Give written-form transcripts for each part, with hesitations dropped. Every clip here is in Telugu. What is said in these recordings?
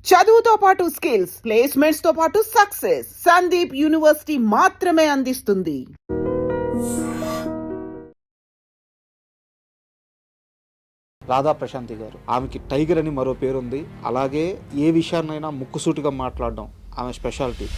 చదువుతో పాటు స్కిల్స్, ప్లేస్మెంట్స్ తో పాటు సక్సెస్ సందీప్ యూనివర్సిటీ మాత్రమే అందిస్తుంది. రాధా ప్రశాంతి గారు, ఆమెకి టైగర్ అని మరో పేరుంది. అలాగే ఏ విషయాన్నైనా ముక్కుసూటిగా మాట్లాడడం ఆమె స్పెషాలిటీ.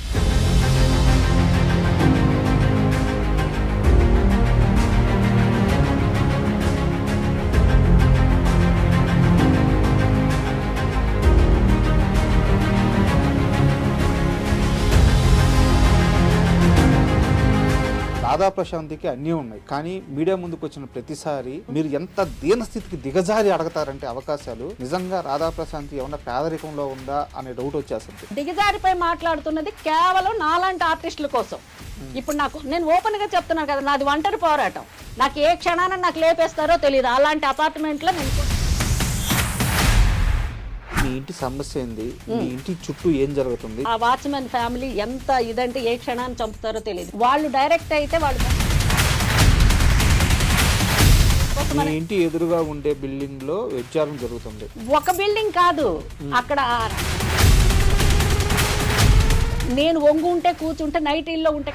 రాధా ప్రశాంతికి అన్నీ ఉన్నాయి, కానీ మీడియా ముందుకు వచ్చిన ప్రతిసారి మీరు ఎంత దీనస్థితికి దిగజారి అడగతారంటే అవకాశాలు. నిజంగా రాధా ప్రశాంతి ఏమన్నా పేదరికంలో ఉందా అనే డౌట్ వచ్చేస్తుంది. దిగజారిపై మాట్లాడుతున్నది కేవలం నాలాంటి ఆర్టిస్టుల కోసం. ఇప్పుడు నేను ఓపెన్ గా చెప్తున్నాను కదా, నాది ఒంటరి పోరాటం. నాకు ఏ క్షణాన నాకు లేపేస్తారో తెలియదు. అలాంటి అపార్ట్మెంట్లో నేను మీ ఇంటి సమస్య ఏంది, మీ ఇంటి చుట్టూ ఏం జరుగుతుంది, ఆ వాచ్మెన్ ఫ్యామిలీ ఎంత ఇదంటే ఏ క్షణాన్ని చంపుతారో తెలియదు. వాళ్ళు డైరెక్ట్ అయితే వాళ్ళు మీ ఇంటి ఎదురుగా ఉండే బిల్డింగ్ లో వ్యభిచారం జరుగుతుంది. ఒక బిల్డింగ్ కాదు, అక్కడ నేను వంగు ఉంటే కూర్చుంటే నైటీల్లో ఉంటే.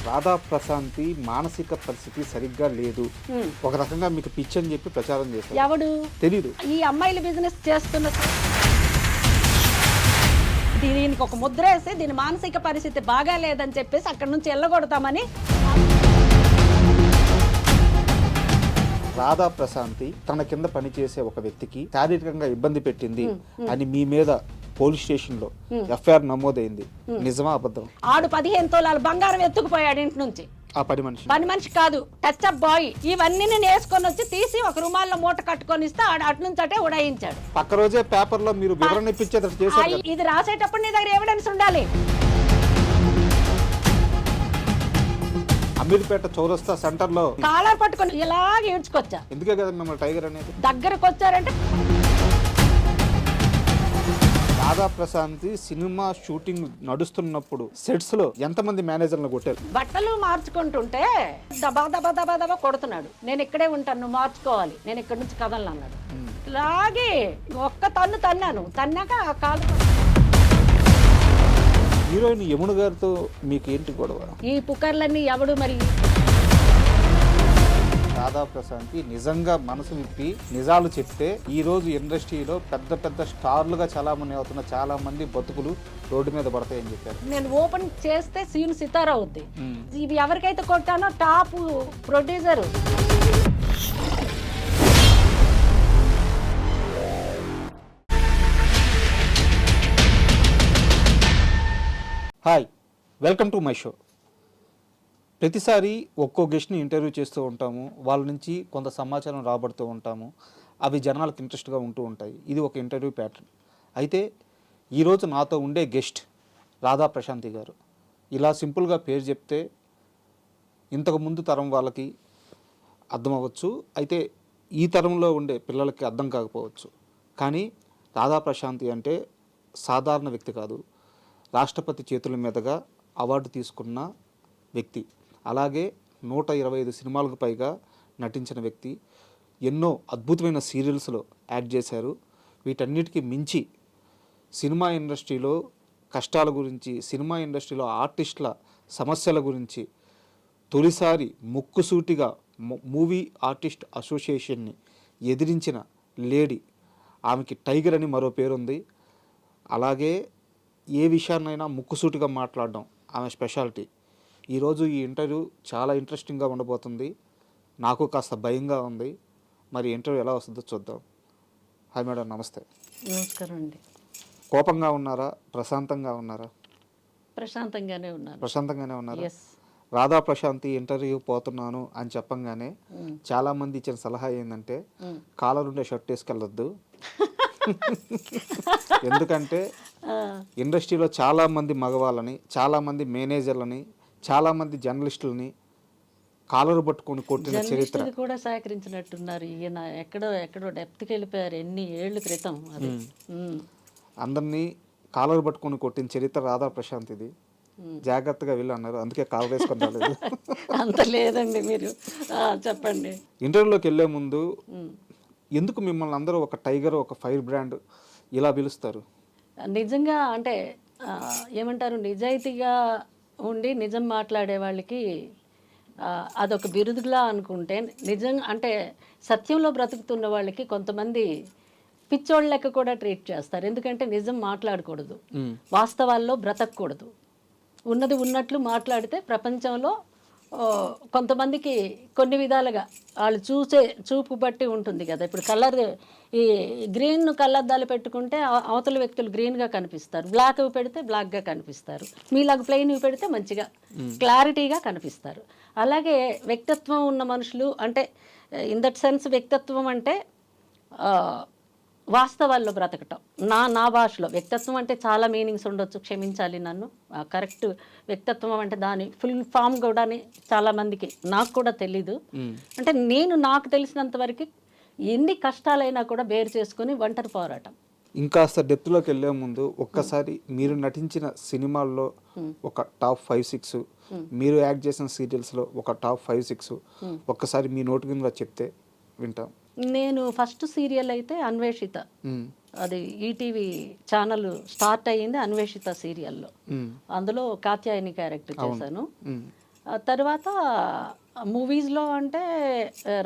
రాధా ప్రశాంతి మానసిక పరిస్థితి సరిగ్గా లేదు. ఒక రకంగా మీకు పిచ్చి అని చెప్పి ప్రచారం చేస్తారు. ఎవడు తెలీదు. ఈ అమ్మాయిల బిజినెస్ చేస్తున్న దీనికి ఒక ముద్ర వేసి దీని మానసిక పరిస్థితి బాగా లేదని చెప్పేసి అక్కడి నుంచి వెళ్ళగొడతామని. రాధా ప్రశాంతి తన కింద పనిచేసే ఒక వ్యక్తికి శారీరకంగా ఇబ్బంది పెట్టింది అని మీ మీద పోలీస్ స్టేషన్ లో ఎఫ్ఐఆర్ నమోదైంది. నిజమా అబద్ధం? ఆడు 15 తోలాల బంగారం ఎత్తుకుపోయాడు ఇంటి నుంచి. ఆ పని మనిషి కాదు, టచ్ అప్ బాయ్. ఇవన్నీ నేను వేసుకొని వచ్చి తీసి ఒక రుమాల్లో మూట కట్టుకొని ఇస్తే ఆడు అటు నుంచి అటే ఉడాయించాడు. పక్క రోజే పేపర్ లో మీరు వివరణ ఇప్పించేది చేశారు. ఇది రాసేటప్పుడు నీ దగ్గర ఎవిడెన్స్ ఉండాలి. అమీర్పేట చౌరస్తా సెంటర్ లో కాలర్ పట్టుకొని ఇలాగ ఈడ్చుకొచ్చా. ఎందుకే కదా మిమ్మల్ని టైగర్ అనేది. దగ్గరకు వచ్చారంటే రాధా ప్రశాంతి సినిమా షూటింగ్ నడుస్తున్నప్పుడు సెట్స్ లో ఎంతమంది మేనేజర్లు కొట్టారు? బట్టలు మార్చుకుంటుంటే దబా దబా దబా దబా కొడుతున్నాడు. నేను ఇక్కడే ఉంటాను, నువ్వు మార్చుకోవాలి, నేను ఇక్కడి నుంచి కదలను అన్నాడు. లాగే ఒక్క తన్ను తన్నాను. తన్నాక ఆ కాలు. హీరోయిన్ యమున గారితో మీకు ఏంటి గొడవ? ఈ పుకార్లన్నీ ఎవడు మరి. రాధా ప్రశాంతి నిజంగా మనసు విప్పి నిజాలు చెప్తే ఈ రోజు ఇండస్ట్రీలో పెద్ద పెద్ద స్టార్లుగా చలామణి అవుతున్న చాలా మంది బతుకులు రోడ్డు మీద పడతాయని చెప్పారు. నేను ఓపెన్ చేస్తే సీన్ సితారా అవుద్ది. ఇవి ఎవరికైతే కొట్టానో top producer. Hi, welcome to my show. ప్రతిసారి ఒక్కో గెస్ట్ని ఇంటర్వ్యూ చేస్తూ ఉంటాము. వాళ్ళ నుంచి కొంత సమాచారం రాబడుతూ ఉంటాము. అవి జనాలకు ఇంట్రెస్ట్గా ఉంటూ ఉంటాయి. ఇది ఒక ఇంటర్వ్యూ ప్యాటర్న్. అయితే ఈరోజు నాతో ఉండే గెస్ట్ రాధా ప్రశాంతి గారు. ఇలా సింపుల్గా పేరు చెప్తే ఇంతకుముందు తరం వాళ్ళకి అర్థం అవ్వచ్చు, అయితే ఈ తరంలో ఉండే పిల్లలకి అర్థం కాకపోవచ్చు. కానీ రాధా ప్రశాంతి అంటే సాధారణ వ్యక్తి కాదు. రాష్ట్రపతి చేతుల మీదుగా అవార్డు తీసుకున్న వ్యక్తి. అలాగే 125 సినిమాలకు పైగా నటించిన వ్యక్తి. ఎన్నో అద్భుతమైన సీరియల్స్లో యాక్ట్ చేశారు. వీటన్నిటికీ మించి సినిమా ఇండస్ట్రీలో కష్టాల గురించి, సినిమా ఇండస్ట్రీలో ఆర్టిస్టుల సమస్యల గురించి తొలిసారి ముక్కుసూటిగా మూవీ ఆర్టిస్ట్ అసోసియేషన్ని ఎదిరించిన లేడీ. ఆమెకి టైగర్ అని మరో పేరుంది. అలాగే ఏ విషయాన్నైనా ముక్కుసూటిగా మాట్లాడడం ఆమె స్పెషాలిటీ. ఈరోజు ఈ ఇంటర్వ్యూ చాలా ఇంట్రెస్టింగ్గా ఉండబోతుంది. నాకు కాస్త భయంగా ఉంది. మరి ఇంటర్వ్యూ ఎలా వస్తుందో చూద్దాం. హాయ్ మేడం, నమస్తే. నమస్కారం అండి. కోపంగా ఉన్నారా, ప్రశాంతంగా ఉన్నారా? ప్రశాంతంగానే ఉన్నాను. ప్రశాంతంగానే ఉన్నారా? రాధా ప్రశాంతి ఇంటర్వ్యూ పోతున్నాను అని చెప్పంగానే చాలామంది ఇచ్చిన సలహా ఏంటంటే కాలర్ ఉండే షర్ట్ వేసుకెళ్ళొద్దు. ఎందుకంటే ఇండస్ట్రీలో చాలామంది మగవాళ్ళని, చాలామంది మేనేజర్లని, చాలామంది జర్నలిస్టులని కాలరు పట్టుకొని కొట్టిన చరిత్ర కూడా సహకరించినట్టున్నారు. ఈయన ఎక్కడో డెప్త్కి వెళ్ళిపోయారు ఎన్ని ఏళ్ళ క్రితం. అది అందరినీ కాలరు పట్టుకొని కొట్టిన చరిత్ర రాధా ప్రశాంత్. ఇది జాగ్రత్తగా వెళ్ళి అన్నారు, అందుకే కాల్ వేసుకొని రాలేదు. అంత లేదండి, మీరు చెప్పండి. ఇంటర్వ్యూలోకి వెళ్ళే ముందు ఎందుకు మిమ్మల్ని అందరూ ఒక టైగర్, ఒక ఫైర్ బ్రాండ్ ఇలా పిలుస్తారు? నిజంగా అంటే ఏమంటారు, నిజాయితీగా ఉండి నిజం మాట్లాడే వాళ్ళకి అదొక బిరుదులా అనుకుంటే, నిజంగా అంటే సత్యంలో బ్రతుకుతున్న వాళ్ళకి కొంతమంది పిచ్చోళ్ళ లెక్క కూడా ట్రీట్ చేస్తారు. ఎందుకంటే నిజం మాట్లాడకూడదు, వాస్తవాల్లో బ్రతకూడదు. ఉన్నది ఉన్నట్లు మాట్లాడితే ప్రపంచంలో కొంతమందికి కొన్ని విధాలుగా వాళ్ళు చూపు బట్టి ఉంటుంది కదా. ఇప్పుడు ఈ గ్రీన్ కళ్ళద్దాలు పెట్టుకుంటే అవతల వ్యక్తులు గ్రీన్గా కనిపిస్తారు, బ్లాక్ పెడితే బ్లాక్గా కనిపిస్తారు, మీలాగా ప్లెయిన్ పెడితే మంచిగా క్లారిటీగా కనిపిస్తారు. అలాగే వ్యక్తిత్వం ఉన్న మనుషులు అంటే ఇన్ దట్ సెన్స్ వ్యక్తిత్వం అంటే వాస్తవాల్లో బ్రతకటం. నా భాషలో వ్యక్తిత్వం అంటే చాలా మీనింగ్స్ ఉండొచ్చు, క్షమించాలి నన్ను. కరెక్ట్ వ్యక్తిత్వం అంటే దాని ఫుల్ ఫామ్ కూడా చాలామందికి, నాకు కూడా తెలీదు. అంటే నాకు తెలిసినంత వరకు ఎన్ని కష్టాలైనా కూడా బేర్ చేసుకుని ఒంటరి పోరాటం. ఇంకాస్త డెప్త్లోకి వెళ్ళే ముందు ఒక్కసారి మీరు నటించిన సినిమాల్లో ఒక టాప్ 5-6, మీరు యాక్ట్ చేసిన సీరియల్స్లో ఒక టాప్ 5-6 ఒక్కసారి మీ నోటి మీద చెప్తే వింటాం. నేను ఫస్ట్ సీరియల్ అయితే అన్వేషిత, అది ఈటీవీ ఛానల్ స్టార్ట్ అయ్యింది అన్వేషిత సీరియల్లో. అందులో కాత్యాయని క్యారెక్టర్ చేశాను. తర్వాత మూవీస్లో అంటే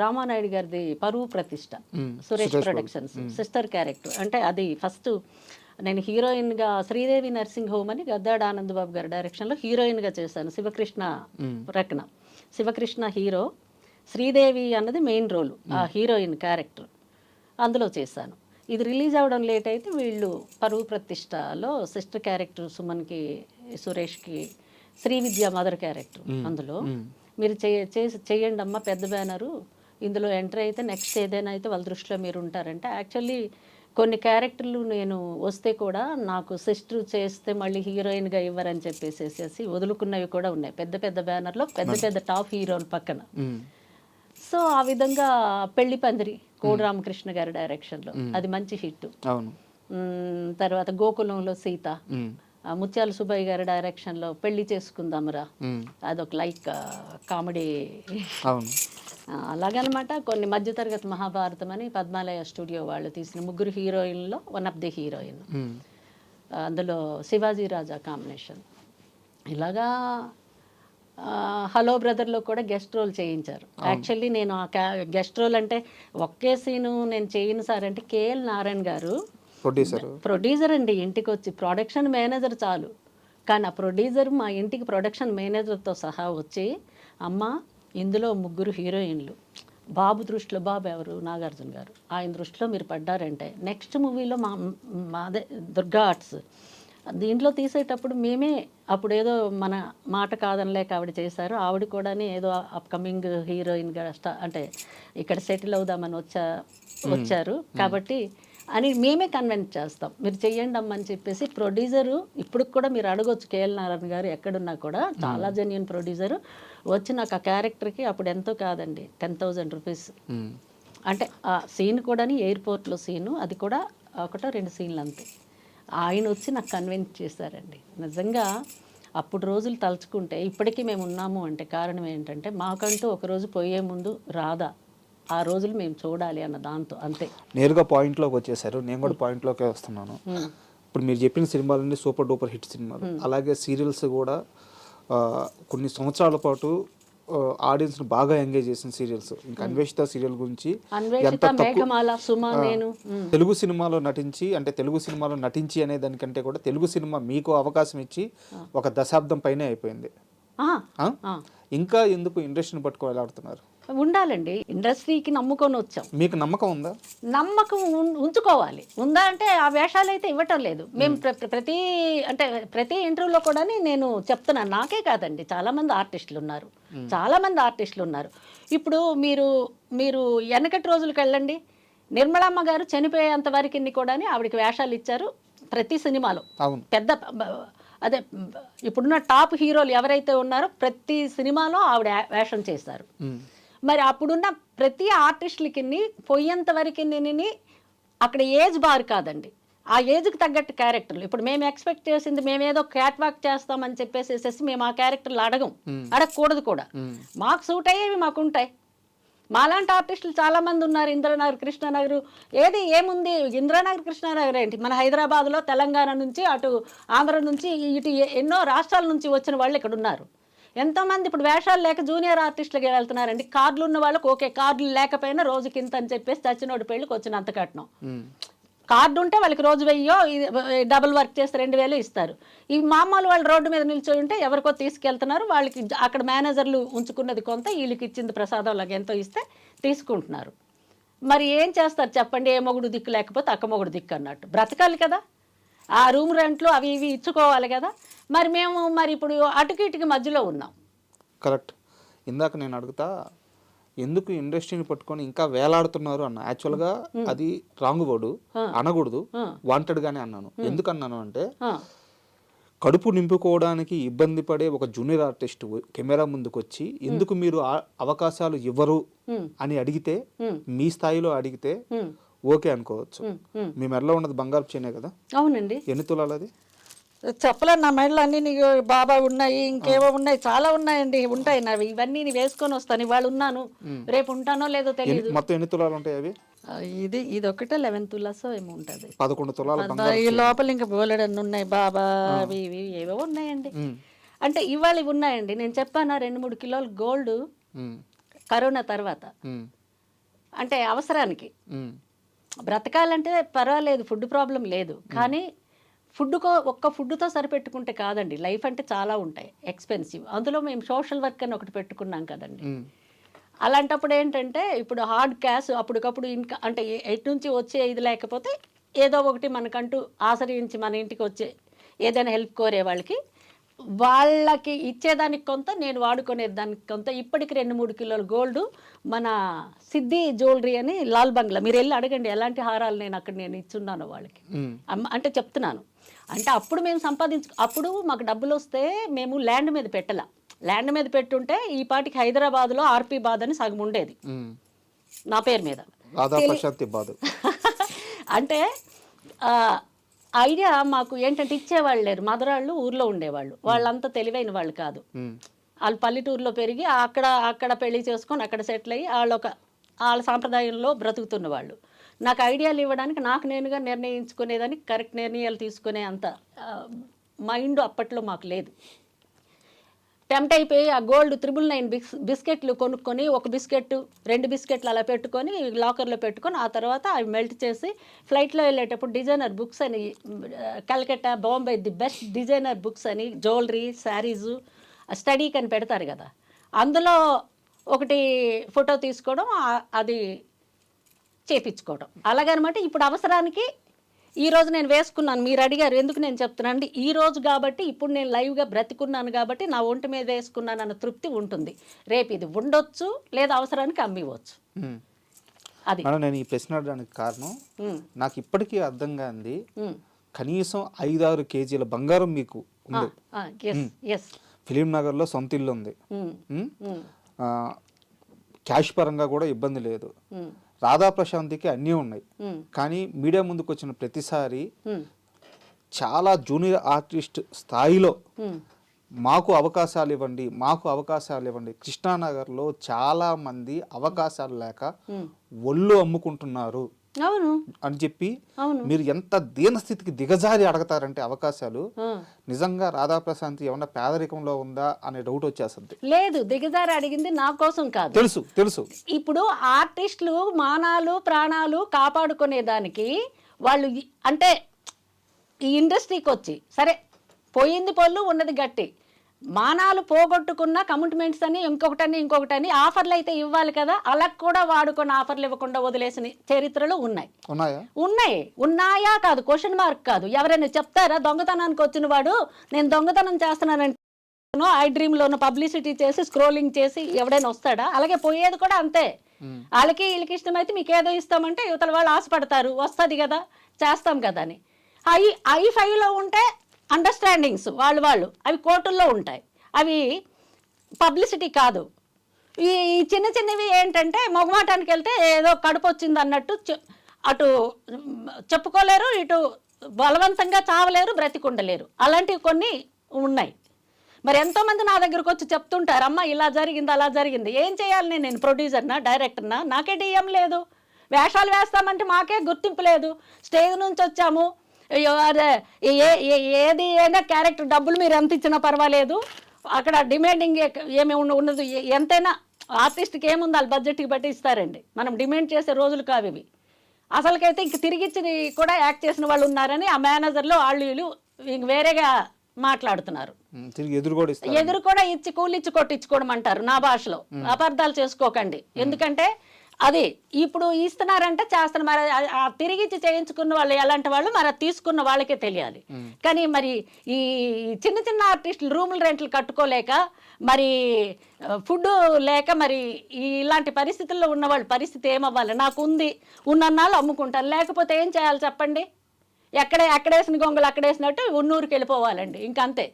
రామానాయుడు గారిది పరువు ప్రతిష్ట, సురేష్ ప్రొడక్షన్స్, సిస్టర్ క్యారెక్టర్. అంటే అది ఫస్ట్ నేను హీరోయిన్గా శ్రీదేవి నర్సింగ్ హోమ్ అని గద్దాడ ఆనందబాబు గారి డైరెక్షన్లో హీరోయిన్గా చేశాను. శివకృష్ణ హీరో, శ్రీదేవి అన్నది మెయిన్ రోల్, ఆ హీరోయిన్ క్యారెక్టర్ అందులో చేశాను. ఇది రిలీజ్ అవ్వడం లేట్ అయితే వీళ్ళు పరువు ప్రతిష్టలో సిస్టర్ క్యారెక్టర్ సుమన్కి, సురేష్కి, శ్రీవిద్య మదర్ క్యారెక్టర్. అందులో మీరు చేయండి అమ్మ పెద్ద బ్యానరు, ఇందులో ఎంటర్ అయితే నెక్స్ట్ ఏదైనా అయితే వాళ్ళ దృష్టిలో మీరు ఉంటారంటే. యాక్చువల్లీ కొన్ని క్యారెక్టర్లు నేను వస్తే కూడా నాకు సిస్టర్ చేస్తే మళ్ళీ హీరోయిన్గా ఇవ్వరని చెప్పేసేసి వదులుకున్నవి కూడా ఉన్నాయి, పెద్ద పెద్ద బ్యానర్లో పెద్ద టాప్ హీరోల పక్కన. సో ఆ విధంగా పెళ్లి పందిరి కోడి రామకృష్ణ గారి డైరెక్షన్లో, అది మంచి హిట్. తర్వాత గోకులంలో సీత, ముత్యాల సుబ్బయ్య గారి డైరెక్షన్లో పెళ్లి చేసుకుందామరా, అదొక లైక్ కామెడీ. అలాగనమాట. కొన్ని మధ్యతరగతి మహాభారతం అని పద్మాలయ స్టూడియో వాళ్ళు తీసిన 3 హీరోయిన్లో వన్ ఆఫ్ ది హీరోయిన్, అందులో శివాజీ రాజా కాంబినేషన్. ఇలాగా హలో బ్రదర్లో కూడా గెస్ట్ రోల్ చేయించారు. యాక్చువల్లీ నేను ఆ గెస్ట్ రోల్ అంటే ఒకే సీను నేను చేయను సార్ అంటే కేఎల్ నారాయణ గారు ప్రొడ్యూసర్ అండి, ఇంటికి వచ్చి ప్రొడక్షన్ మేనేజర్ చాలు, కానీ ఆ ప్రొడ్యూసర్ మా ఇంటికి ప్రొడక్షన్ మేనేజర్తో సహా వచ్చి, అమ్మ ఇందులో 3 హీరోయిన్లు, బాబు దృష్టిలో, బాబు ఎవరు నాగార్జున గారు, ఆయన దృష్టిలో మీరు పడ్డారంటే నెక్స్ట్ మూవీలో మాదే దుర్గా ఆర్ట్స్, దీంట్లో తీసేటప్పుడు మేమే, అప్పుడు ఏదో మన మాట కాదనలేక ఆవిడ చేశారు, ఆవిడ కూడా ఏదో అప్కమింగ్ హీరోయిన్గా అంటే ఇక్కడ సెటిల్ అవుదామని వచ్చారు కాబట్టి అని మేమే కన్విన్స్ చేస్తాం, మీరు చెయ్యండి అమ్మని చెప్పేసి. ప్రొడ్యూసరు ఇప్పుడు కూడా మీరు అడగొచ్చు, కేఎల్ నారాయణ గారు ఎక్కడున్నా కూడా చాలా జెన్యూన్ ప్రొడ్యూసరు వచ్చి నాకు ఆ క్యారెక్టర్కి అప్పుడు ఎంతో కాదండి 10,000 రూపీస్. అంటే ఆ సీన్ కూడా ఎయిర్పోర్ట్లో సీను, అది కూడా 1-2 సీన్లు అంతే. ఆయన వచ్చి నాకు కన్విన్స్ చేశారండి. నిజంగా అప్పుడు రోజులు తలుచుకుంటే ఇప్పటికీ మేము ఉన్నాము అంటే కారణం ఏంటంటే మాకంటూ ఒకరోజు పోయే ముందు రాదా, ఆ రోజులు మేము చూడాలి అన్న దాంతో, అంతే. నేరుగా పాయింట్లోకి వచ్చేసారు, నేను కూడా పాయింట్లోకే వస్తున్నాను. ఇప్పుడు మీరు చెప్పిన సినిమాలన్నీ సూపర్ డూపర్ హిట్ సినిమాలు, అలాగే సీరియల్స్ కూడా కొన్ని సంవత్సరాల పాటు ఆడియన్స్ని బాగా ఎంగేజ్ చేసిన సీరియల్స్. ఇంకా అన్వేషిత సీరియల్ గురించి ఎంత తెలుగు సినిమాలో నటించి అనే దానికంటే కూడా తెలుగు సినిమా మీకు అవకాశం ఇచ్చి 1 దశాబ్దం పైనే అయిపోయింది. ఇంకా ఎందుకు ఇండస్ట్రీని పట్టుకోవాలి ఆడుతున్నారు? ఉండాలండి, ఇండస్ట్రీకి నమ్ముకొని వచ్చాం. మీకు నమ్మకం ఉందా? నమ్మకం ఉంచుకోవాలి. ఉందా అంటే ఆ వేషాలు అయితే ఇవ్వటం లేదు. మేము ప్రతి ఇంటర్వ్యూలో కూడా నేను చెప్తున్నాను, నాకే కాదండి చాలా మంది ఆర్టిస్టులు ఉన్నారు. ఇప్పుడు మీరు వెనకటి రోజులకు వెళ్ళండి, నిర్మలమ్మ గారు చనిపోయేంత వరకు కూడా ఆవిడకి వేషాలు ఇచ్చారు ప్రతి సినిమాలో. పెద్ద అదే ఇప్పుడున్న టాప్ హీరోలు ఎవరైతే ఉన్నారో ప్రతి సినిమాలో ఆవిడ వేషం చేశారు. మరి అప్పుడున్న ప్రతి ఆర్టిస్టులకి పోయేంత వరకు అక్కడ ఏజ్ బార్ కాదండి, ఆ ఏజ్కి తగ్గట్టు క్యారెక్టర్లు. ఇప్పుడు మేము ఎక్స్పెక్ట్ చేసింది మేమేదో క్యాట్ వాక్ చేస్తామని చెప్పేసి మేము ఆ క్యారెక్టర్లు అడగకూడదు కూడా. మాకు సూట్ అయ్యేవి మాకు ఉంటాయి. మాలాంటి ఆర్టిస్టులు చాలా మంది ఉన్నారు. ఇంద్రనగర్, కృష్ణానగర్, ఏముంది ఇంద్రనగర్, కృష్ణానగర్ ఏంటి, మన హైదరాబాద్లో తెలంగాణ నుంచి అటు ఆంధ్ర నుంచి ఇటు ఎన్నో రాష్ట్రాల నుంచి వచ్చిన వాళ్ళు ఇక్కడ ఉన్నారు. ఎంతోమంది ఇప్పుడు వేషాలు లేక జూనియర్ ఆర్టిస్టులకి వెళ్తున్నారండి. కార్డులు ఉన్న వాళ్ళకి ఓకే, కార్డులు లేకపోయినా రోజుకి ఇంత అని చెప్పేసి చచ్చినోడి పెళ్ళికి వచ్చినంత కట్నం. కార్డు ఉంటే వాళ్ళకి రోజు 1000 డబుల్ వర్క్ చేస్తే 2000 ఇస్తారు. ఈ మామూలు వాళ్ళు రోడ్డు మీద నిల్చొని ఉంటే ఎవరికో తీసుకెళ్తున్నారు, వాళ్ళకి అక్కడ మేనేజర్లు ఉంచుకున్నది కొంత, వీళ్ళకి ఇచ్చింది ప్రసాదం లాగా ఎంతో ఇస్తే తీసుకుంటున్నారు. మరి ఏం చేస్తారు చెప్పండి? ఏ మొగుడు దిక్కు లేకపోతే అక్క మొగుడు దిక్కు అన్నట్టు బ్రతకాలి కదా, ఆ రూమ్ రెంట్లు అవి ఇవి ఇచ్చుకోవాలి కదా. మరి ఇప్పుడు అటుకి ఇటుకి మధ్యలో ఉన్నాం. కరెక్ట్. ఇందాక నేను అడుగుతా, ఎందుకు ఇండస్ట్రీని పట్టుకొని ఇంకా వేలాడుతున్నారు అన్న. యాక్చువల్గా అది రాంగ్ వర్డ్, అనకూడదు, వాంటెడ్గానే అన్నాను. ఎందుకు అన్నాను అంటే, కడుపు నింపుకోవడానికి ఇబ్బంది పడే ఒక జూనియర్ ఆర్టిస్ట్ కెమెరా ముందుకు వచ్చి ఎందుకు మీరు అవకాశాలు ఇవ్వరు అని అడిగితే, మీ స్థాయిలో అడిగితే ఓకే అనుకోవచ్చు. మీ మెడలో ఉన్నది బంగారు చైనే కదా. అవునండి. ఎన్ని తులాలు అది? చెప్పలేను. నా మెడలు అన్నీ నీకు బాబా ఉన్నాయి, ఇంకేవో ఉన్నాయి, చాలా ఉన్నాయండి. ఉంటాయి నావి, ఇవన్నీ నీ వేసుకొని వస్తాను. ఇవాళ ఉన్నాను, రేపు ఉంటానో లేదో తెలియదు. మొత్తం ఎన్ని తులాలు ఉంటాయి అవి? ఇది ఒకటే 11 తులాసో ఏమో ఉంటుంది. 11 తులాలు. ఈ లోపల ఇంకా బోలెడన్ని ఉన్నాయి బాబా, అవి ఇవి ఏవో ఉన్నాయండి. అంటే ఇవాళ ఇవి ఉన్నాయండి. నేను చెప్పాను 2-3 కిలోలు గోల్డ్ కరోనా తర్వాత, అంటే అవసరానికి బ్రతకాలంటే పర్వాలేదు, ఫుడ్ ప్రాబ్లం లేదు. కానీ ఒక్క ఫుడ్తో సరిపెట్టుకుంటే కాదండి. లైఫ్ అంటే చాలా ఉంటాయి, ఎక్స్పెన్సివ్. అందులో మేము సోషల్ వర్క్ అని ఒకటి పెట్టుకున్నాం కదండి. అలాంటప్పుడు ఏంటంటే, ఇప్పుడు హార్డ్ క్యాష్ అప్పటికప్పుడు ఇంకా అంటే ఎటు నుంచి వచ్చే ఇది లేకపోతే ఏదో ఒకటి మనకంటూ ఆశ్రయించి మన ఇంటికి వచ్చే ఏదైనా హెల్ప్ కోరే వాళ్ళకి ఇచ్చేదానికి కొంత, నేను వాడుకునే దానికి కొంత. ఇప్పటికి 2-3 కిలోల గోల్డ్ మన సిద్ధి జ్యువెలరీ అని లాల్ బంగ్లా, మీరు వెళ్ళి అడగండి ఎలాంటి హారాలు నేను ఇచ్చున్నాను వాళ్ళకి. అంటే చెప్తున్నాను, అంటే అప్పుడు మేము అప్పుడు మాకు డబ్బులు వస్తే మేము ల్యాండ్ మీద పెట్టలా. ల్యాండ్ మీద పెట్టుంటే ఈ పాటికి హైదరాబాద్లో ఆర్పి బాద్ అని సగం ఉండేది నా పేరు మీద. అంటే ఐడియా మాకు ఏంటంటే ఇచ్చేవాళ్ళు లేరు. మదరాళ్ళు ఊర్లో ఉండేవాళ్ళు, వాళ్ళంతా తెలివైన వాళ్ళు కాదు. వాళ్ళు పల్లెటూరులో పెరిగి అక్కడ పెళ్లి చేసుకొని అక్కడ సెటిల్ అయ్యి వాళ్ళ సాంప్రదాయంలో బ్రతుకుతున్న వాళ్ళు. నాకు ఐడియాలు ఇవ్వడానికి, నాకు నేనుగా నిర్ణయించుకునేదానికి, కరెక్ట్ నిర్ణయాలు తీసుకునే అంత మైండ్ అప్పట్లో మాకు లేదు. టెంప్ట్ అయిపోయి ఆ గోల్డ్ 999 బిస్కెట్లు కొనుక్కొని, ఒక బిస్కెట్ 2 బిస్కెట్లు అలా పెట్టుకొని లాకర్లో పెట్టుకొని, ఆ తర్వాత అవి మెల్ట్ చేసి ఫ్లైట్లో వెళ్ళేటప్పుడు డిజైనర్ బుక్స్ అని, Calcutta, Bombay the best designer books అని, జ్యువెలరీ, శారీసు, స్టడీకి అని పెడతారు కదా, అందులో ఒకటి ఫోటో తీసుకోవడం, అది చేపించుకోవడం అలాగనమాట. ఇప్పుడు అవసరానికి ఈరోజు నేను వేసుకున్నాను, మీరు అడిగారు ఎందుకు నేను చెప్తున్నాను అంటే, ఈరోజు కాబట్టి ఇప్పుడు నేను లైవ్గా బ్రతికున్నాను కాబట్టి నా ఒంటి మీద వేసుకున్నాను అన్న తృప్తి ఉంటుంది. రేపు ఇది ఉండొచ్చు, లేదా అవసరానికి అమ్మివచ్చు. అది నేను ఈ ప్రశ్న అడగడానికి కారణం, నాకు ఇప్పటికీ అర్థం కాంది, కనీసం 5-6 కేజీల బంగారం మీకు ఉంది. ఫిలిం నగర్లో సొంత ఇల్లు ఉంది, క్యాష్ పరంగా కూడా ఇబ్బంది లేదు, రాధా ప్రశాంత్కి అన్నీ ఉన్నాయి. కానీ మీడియా ముందుకు వచ్చిన ప్రతిసారి చాలా జూనియర్ ఆర్టిస్ట్ స్థాయిలో మాకు అవకాశాలు ఇవ్వండి, మాకు అవకాశాలు ఇవ్వండి. కృష్ణానగర్లో చాలా మంది అవకాశాలు లేక ఒళ్ళు అమ్ముకుంటున్నారు అని చెప్పి మీరు ఎంత దీనస్థితికి దిగజారి అడగతారంటే అవకాశాలు. నిజంగా రాధా ప్రశాంత్ ఏమన్నా పేదరికంలో ఉందా అనే డౌట్ వచ్చేస్తుంది. లేదు, దిగజారి అడిగింది నా కోసం కాదు, తెలుసు. ఇప్పుడు ఆర్టిస్టులు మానాలు ప్రాణాలు కాపాడుకునే దానికి వాళ్ళు, అంటే ఈ ఇండస్ట్రీకి వచ్చి సరే పోయింది పొల్లు ఉన్నది గట్టి, మానాలు పోగొట్టుకున్న కమిట్మెంట్స్ అని ఇంకొకటని ఆఫర్లు అయితే ఇవ్వాలి కదా, అలా కూడా వాడుకొని ఆఫర్లు ఇవ్వకుండా వదిలేసిన చరిత్రలు ఉన్నాయా కాదు, క్వశ్చన్ మార్క్ కాదు. ఎవరైనా చెప్తారా? దొంగతనానికి వచ్చిన వాడు నేను దొంగతనం చేస్తున్నానంటే ఐ డ్రీమ్లోనూ పబ్లిసిటీ చేసి స్క్రోలింగ్ చేసి ఎవడైనా వస్తాడా? అలాగే పోయేది కూడా అంతే. వాళ్ళకి వీళ్ళకి ఇష్టమైతే మీకు ఏదో ఇస్తామంటే యువతల వాళ్ళు ఆశపడతారు, వస్తుంది కదా చేస్తాం కదా అని. I5లో ఉంటే అండర్స్టాండింగ్స్ వాళ్ళు అవి కోర్టుల్లో ఉంటాయి, అవి పబ్లిసిటీ కాదు. ఈ చిన్నవి ఏంటంటే మొగమాటానికి వెళ్తే ఏదో కడుపు వచ్చింది అన్నట్టు అటు చెప్పుకోలేరు, ఇటు బలవంతంగా చావలేరు, బ్రతికుండలేరు. అలాంటివి కొన్ని ఉన్నాయి. మరి ఎంతోమంది నా దగ్గరకు వచ్చి చెప్తుంటారు, అమ్మ ఇలా జరిగింది అలా జరిగింది. ఏం చేయాలి నేను ప్రొడ్యూసర్నా డైరెక్టర్నా? నాకే డిఎం లేదు. వేషాలు వేస్తామంటే మాకే గుర్తింపు లేదు. స్టేజ్ నుంచి వచ్చాము, అయ్యో అదే ఏది ఏదైనా క్యారెక్టర్ డబ్బులు మీరు ఎంత ఇచ్చినా పర్వాలేదు, అక్కడ డిమాండింగ్ ఏమి ఉన్నది ఎంతైనా ఆర్టిస్ట్కి ఏముంది వాళ్ళ బడ్జెట్కి బట్టి ఇస్తారండి. మనం డిమాండ్ చేసే రోజులు కావు ఇవి. అసలుకైతే ఇంక తిరిగిచ్చి కూడా యాక్ట్ చేసిన వాళ్ళు ఉన్నారని ఆ మేనేజర్లు వాళ్ళు ఇంక వేరేగా మాట్లాడుతున్నారు. ఎదురు కూడా ఇచ్చి కూలిచ్చి కొట్టించుకోవడం అంటారు నా భాషలో. అపార్థాలు చేసుకోకండి. ఎందుకంటే అది ఇప్పుడు ఇస్తున్నారంటే చేస్తున్నారు. మరి తిరిగిచ్చి చేయించుకున్న వాళ్ళు ఎలాంటి వాళ్ళు మరి తీసుకున్న వాళ్ళకే తెలియాలి. కానీ మరి ఈ చిన్న చిన్న ఆర్టిస్టులు రూముల రెంట్లు కట్టుకోలేక, మరి ఫుడ్ లేక, మరి ఇలాంటి పరిస్థితుల్లో ఉన్న వాళ్ళ పరిస్థితి ఏమవ్వాలి? నాకు ఉంది, ఉన్నన్నాళ్ళు అమ్ముకుంటాను, లేకపోతే ఏం చేయాలి చెప్పండి? ఎక్కడేసిన గొంగలు అక్కడేసినట్టు ఉన్నూరికి వెళ్ళిపోవాలండి. ఇంకంతే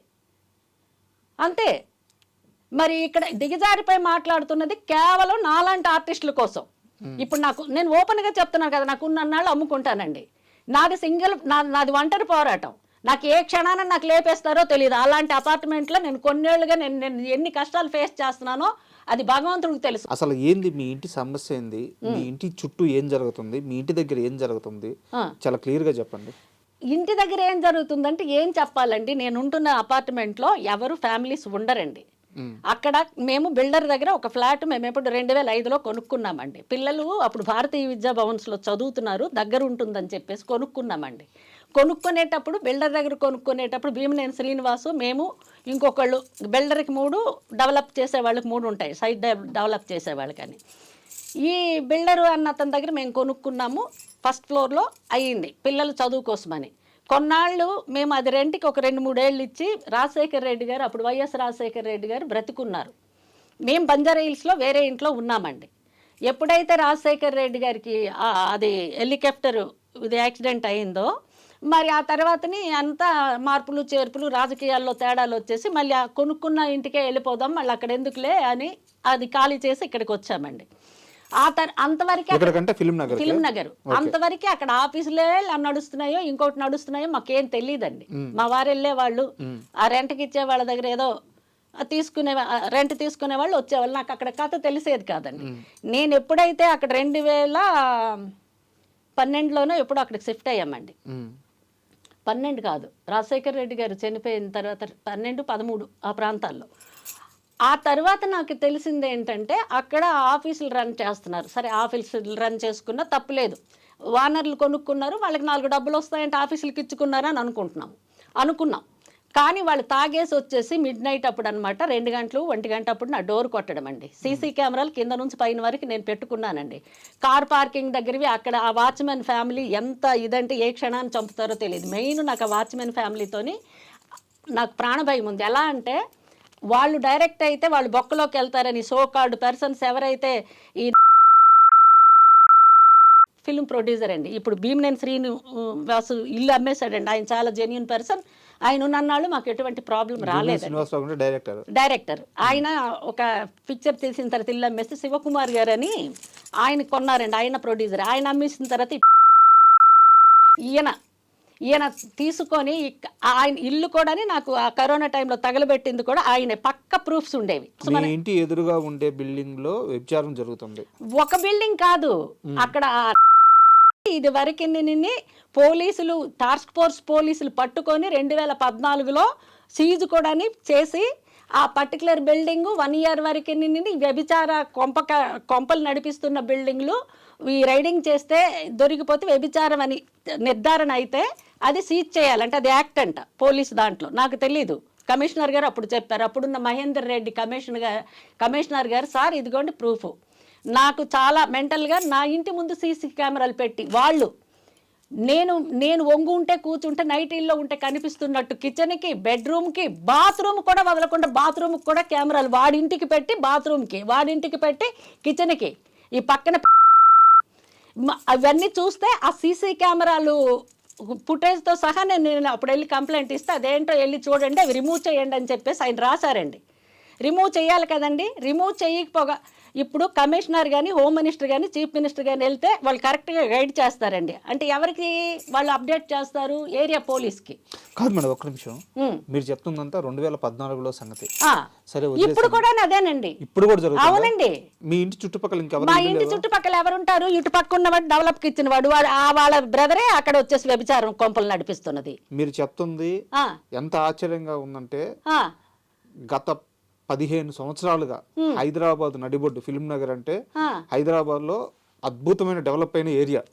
అంతే. మరి ఇక్కడ దిగజారిపై మాట్లాడుతున్నది కేవలం నాలాంటి ఆర్టిస్టుల కోసం. ఇప్పుడు నేను ఓపెన్గా చెప్తున్నాను కదా, నాకు ఉన్నన్నాళ్ళు అమ్ముకుంటానండి. నాది నాది ఒంటరి పోరాటం. నాకు ఏ క్షణాన నాకు లేపేస్తారో తెలియదు. అలాంటి అపార్ట్మెంట్లో నేను కొన్నేళ్లుగా నేను ఎన్ని కష్టాలు ఫేస్ చేస్తున్నానో అది భగవంతుడికి తెలుసు. అసలు ఏంది మీ ఇంటి సమస్య ఏంది, మీ ఇంటి చుట్టూ ఏం జరుగుతుంది, మీ ఇంటి దగ్గర ఏం జరుగుతుంది, చాలా క్లియర్గా చెప్పండి. ఇంటి దగ్గర ఏం జరుగుతుందంటే ఏం చెప్పాలండి, నేను ఉంటున్న అపార్ట్మెంట్లో ఎవరు ఫ్యామిలీస్ ఉండరండి. అక్కడ మేము బిల్డర్ దగ్గర ఒక ఫ్లాట్ మేము ఎప్పుడు 2005లో కొనుక్కున్నామండి. పిల్లలు అప్పుడు భారతీయ విద్యా భవన్స్లో చదువుతున్నారు, దగ్గర ఉంటుందని చెప్పేసి కొనుక్కున్నామండి. కొనుక్కునేటప్పుడు బిల్డర్ దగ్గర కొనుక్కునేటప్పుడు భీమనేని శ్రీనివాసు, మేము, ఇంకొకళ్ళు, బిల్డర్కి 3, డెవలప్ చేసేవాళ్ళకి 3 ఉంటాయి, సైట్ డెవలప్ చేసేవాళ్ళకని. ఈ బిల్డరు అన్న అతని దగ్గర మేము కొనుక్కున్నాము. ఫస్ట్ ఫ్లోర్లో అయ్యింది పిల్లలు చదువు కోసమని. కొన్నాళ్ళు మేము అది రెంట్కి ఒక 2-3 ఏళ్ళు ఇచ్చి రాజశేఖర్ రెడ్డి గారు, అప్పుడు వైఎస్ రాజశేఖర్ రెడ్డి గారు బ్రతికున్నారు. మేము బంజారా హిల్స్లో వేరే ఇంట్లో ఉన్నామండి. ఎప్పుడైతే రాజశేఖర్ రెడ్డి గారికి అది హెలికాప్టర్ ఇది యాక్సిడెంట్ అయిందో, మరి ఆ తర్వాతని అంతా మార్పులు చేర్పులు రాజకీయాల్లో తేడాలు వచ్చేసి మళ్ళీ ఆ కొనుక్కున్న ఇంటికే వెళ్ళిపోదాం, మళ్ళీ అక్కడ ఎందుకులే అని అది ఖాళీ చేసి ఇక్కడికి వచ్చామండి. అంతవరకు ఫిలిం నగర్ అంతవరకు అక్కడ ఆఫీసులే నడుస్తున్నాయో ఇంకోటి నడుస్తున్నాయో మాకేం తెలియదండి. మా వారు వెళ్ళే వాళ్ళు, ఆ రెంట్కి ఇచ్చే వాళ్ళ దగ్గర ఏదో రెంట్ తీసుకునే వాళ్ళు వచ్చేవాళ్ళు. నాకు అక్కడ కథ తెలిసేది కాదండి. నేను ఎప్పుడైతే అక్కడ 2012లోనో ఎప్పుడు అక్కడికి షిఫ్ట్ అయ్యామండి. 12 కాదు, రాజశేఖర్ రెడ్డి గారు చనిపోయిన తర్వాత 12-13 ఆ ప్రాంతాల్లో. ఆ తర్వాత నాకు తెలిసింది ఏంటంటే అక్కడ ఆఫీసులు రన్ చేస్తున్నారు. సరే, ఆఫీసులు రన్ చేసుకున్నా తప్పులేదు. ఓనర్లు కొనుక్కున్నారు, వాళ్ళకి 4 డబ్బులు వస్తాయంటే ఆఫీసులకి ఇచ్చుకున్నారని అనుకున్నాం. కానీ వాళ్ళు తాగేసి వచ్చేసి మిడ్ నైట్ అప్పుడు అనమాట 2 గంటలు 1 గంట అప్పుడు నా డోర్ కొట్టడం అండి. సీసీ కెమెరాలు కింద నుంచి పైన వరకు నేను పెట్టుకున్నానండి. కార్ పార్కింగ్ దగ్గరవి అక్కడ ఆ వాచ్మెన్ ఫ్యామిలీ ఎంత ఇదంటే ఏ క్షణాన్ని చంపుతారో తెలియదు. మెయిన్ నాకు ఆ వాచ్మెన్ ఫ్యామిలీతోని నాకు ప్రాణభయం ఉంది. ఎలా అంటే వాళ్ళు డైరెక్ట్ అయితే వాళ్ళు బొక్కలోకి వెళ్తారని సో కాల్డ్ పర్సన్స్ ఎవరైతే ఈ ఫిల్మ్ ప్రొడ్యూసర్ అండి, ఇప్పుడు భీమనేని శ్రీనివాసు ఇల్లు అమ్మేశాడండి. ఆయన చాలా జెన్యూన్ పర్సన్. ఆయన ఉన్నన్నాళ్ళు మాకు ఎటువంటి ప్రాబ్లం రాలేదు. డైరెక్టర్ ఆయన ఒక పిక్చర్ తీసిన తర్వాత ఇల్లు అమ్మేస్తే శివకుమార్ గారు అని ఆయన కొన్నారండి. ఆయన ప్రొడ్యూసర్. ఆయన అమ్మేసిన తర్వాత ఈయన తీసుకొని ఆయన ఇల్లు కూడా నాకు ఆ కరోనా టైంలో తగలబెట్టింది కూడా ఆయన పక్క ప్రూఫ్స్ ఉండేవి. ఇంటి ఎదురుగా ఉండే బిల్డింగ్ లో వ్యభిచారం జరుగుతుంది. ఒక బిల్డింగ్ కాదు, అక్కడ ఇది వరకు పోలీసులు టాస్క్ ఫోర్స్ పోలీసులు పట్టుకొని 2014లో సీజ్ కూడా చేసి ఆ పర్టికులర్ బిల్డింగ్ 1 ఇయర్ వరకు వ్యభిచార కొంపలు నడిపిస్తున్న బిల్డింగ్లు ఈ రైడింగ్ చేస్తే దొరికిపోతే వ్యభిచారం అని నిర్ధారణ అయితే అది సీజ్ చేయాలంటే అది యాక్ట్ అంట పోలీసు దాంట్లో. నాకు తెలీదు. కమిషనర్ గారు అప్పుడు చెప్పారు. అప్పుడున్న మహేందర్ రెడ్డి కమిషనర్ గారు, సార్ ఇదిగోండి ప్రూఫ్. నాకు చాలా మెంటల్గా నా ఇంటి ముందు సీసీ కెమెరాలు పెట్టి వాళ్ళు నేను వంగు ఉంటే కూర్చుంటే నైటీల్లో ఉంటే కనిపిస్తున్నట్టు కిచెన్కి, బెడ్రూమ్కి, బాత్రూమ్ కూడా వదలకుండా బాత్రూమ్కి కూడా కెమెరాలు వాడింటికి పెట్టి, వాడింటికి పెట్టి, కిచెన్కి ఈ పక్కన అవన్నీ చూస్తే ఆ సీసీ కెమెరాలు ఫుటేజ్తో సహా నేను అప్పుడు వెళ్ళి కంప్లైంట్ ఇస్తే అదేంటో వెళ్ళి చూడండి, అవి రిమూవ్ చేయండి అని చెప్పేసి ఆయన రాశారండి. రిమూవ్ చేయాలి కదండి. రిమూవ్ చేయకపోగా ఇప్పుడు కమిషనర్ కానీ, హోమ్ మినిస్టర్ కానీ, చీఫ్ మినిస్టర్ కానీ వెళ్తే వాళ్ళు కరెక్ట్గా గైడ్ చేస్తారండి. అంటే ఎవరికి వాళ్ళు అప్డేట్ చేస్తారు? ఏరియా పోలీస్కి. కాదు మేడం, ఒక్క నిమిషం. మీరు చెప్తుందంతా 2014లో సంగతి. సరే, ఇప్పుడు కూడా అదేనండి. ఇప్పుడు కూడా జరుగుతుంది. అవునండి. మీ ఇంటి చుట్టుపక్కల ఇంకెవరు? మా ఇంటి చుట్టుపక్కల ఎవరుంటారు? ఇటు పక్క ఉన్నవాడు, డెవలప్కి ఇచ్చిన వాడు, వాళ్ళ బ్రదరే అక్కడ వచ్చేసి వ్యభిచారం కొంపలు నడిపిస్తున్నది. మీరు చెప్తుంది ఎంత ఆశ్చర్యంగా ఉందంటే, గత 15 సంవత్సరాలుగా హైదరాబాద్ నడిబొడ్డు ఫిల్మ్ నగర్ అంటే హైదరాబాద్ లో అద్భుతమైన డెవలప్ అయిన ఏరియా.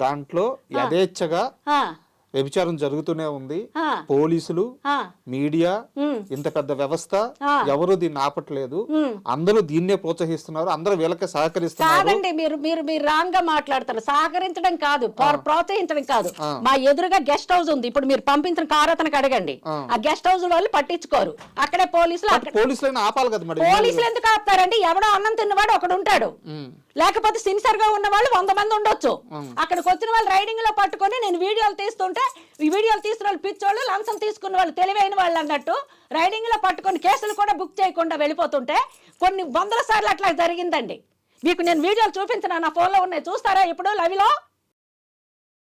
దాంట్లో యథేచ్ఛగా వ్యభిచారం జరుగుతూనే ఉంది. పోలీసులు, మీడియా, ఇంత పెద్ద వ్యవస్థ ఎవరు దీన్ని ఆపట్లేదు. అందరూ దీన్నే ప్రోత్సహిస్తున్నారు. అందరూ వీళ్ళకే సహకరిస్తున్నారు. కాదండి, మీరు మీరు మీరు రాంగ్ గా మాట్లాడతారు. సహకరించడం కాదు, ప్రోత్సహించడం కాదు. మా ఎదురుగా గెస్ట్ హౌస్ ఉంది. ఇప్పుడు మీరు పంపించిన కారు అతనికి అడగండి. ఆ గెస్ట్ హౌస్ వాళ్ళు పట్టించుకోరు. అక్కడే పోలీసులు ఆపాలి కదా మరి. పోలీసులు ఎందుకు ఆపుతారండి? ఎవడో అన్నం తిన్నవాడు ఒకడు ఉంటాడు, లేకపోతే సిన్సియర్ గా ఉన్న వాళ్ళు 100 మంది ఉండొచ్చు. అక్కడికి వచ్చిన వాళ్ళు రైడింగ్ లో పట్టుకొని నేను వీడియోలు తీస్తుంటే, ఈ వీడియోలు తీసిన వాళ్ళు పిచ్చోళ్ళు, లంచం తీసుకున్న వాళ్ళు తెలివైన వాళ్ళు అన్నట్టు రైడింగ్ లో పట్టుకొని కేసులు కూడా బుక్ చేయకుండా వెళ్ళిపోతుంటే కొన్ని 100 సార్లు అట్లా జరిగిందండి. మీకు నేను వీడియోలు చూపించిన, నా ఫోన్లో ఉన్నాయి, చూస్తారా? ఇప్పుడు లవిలో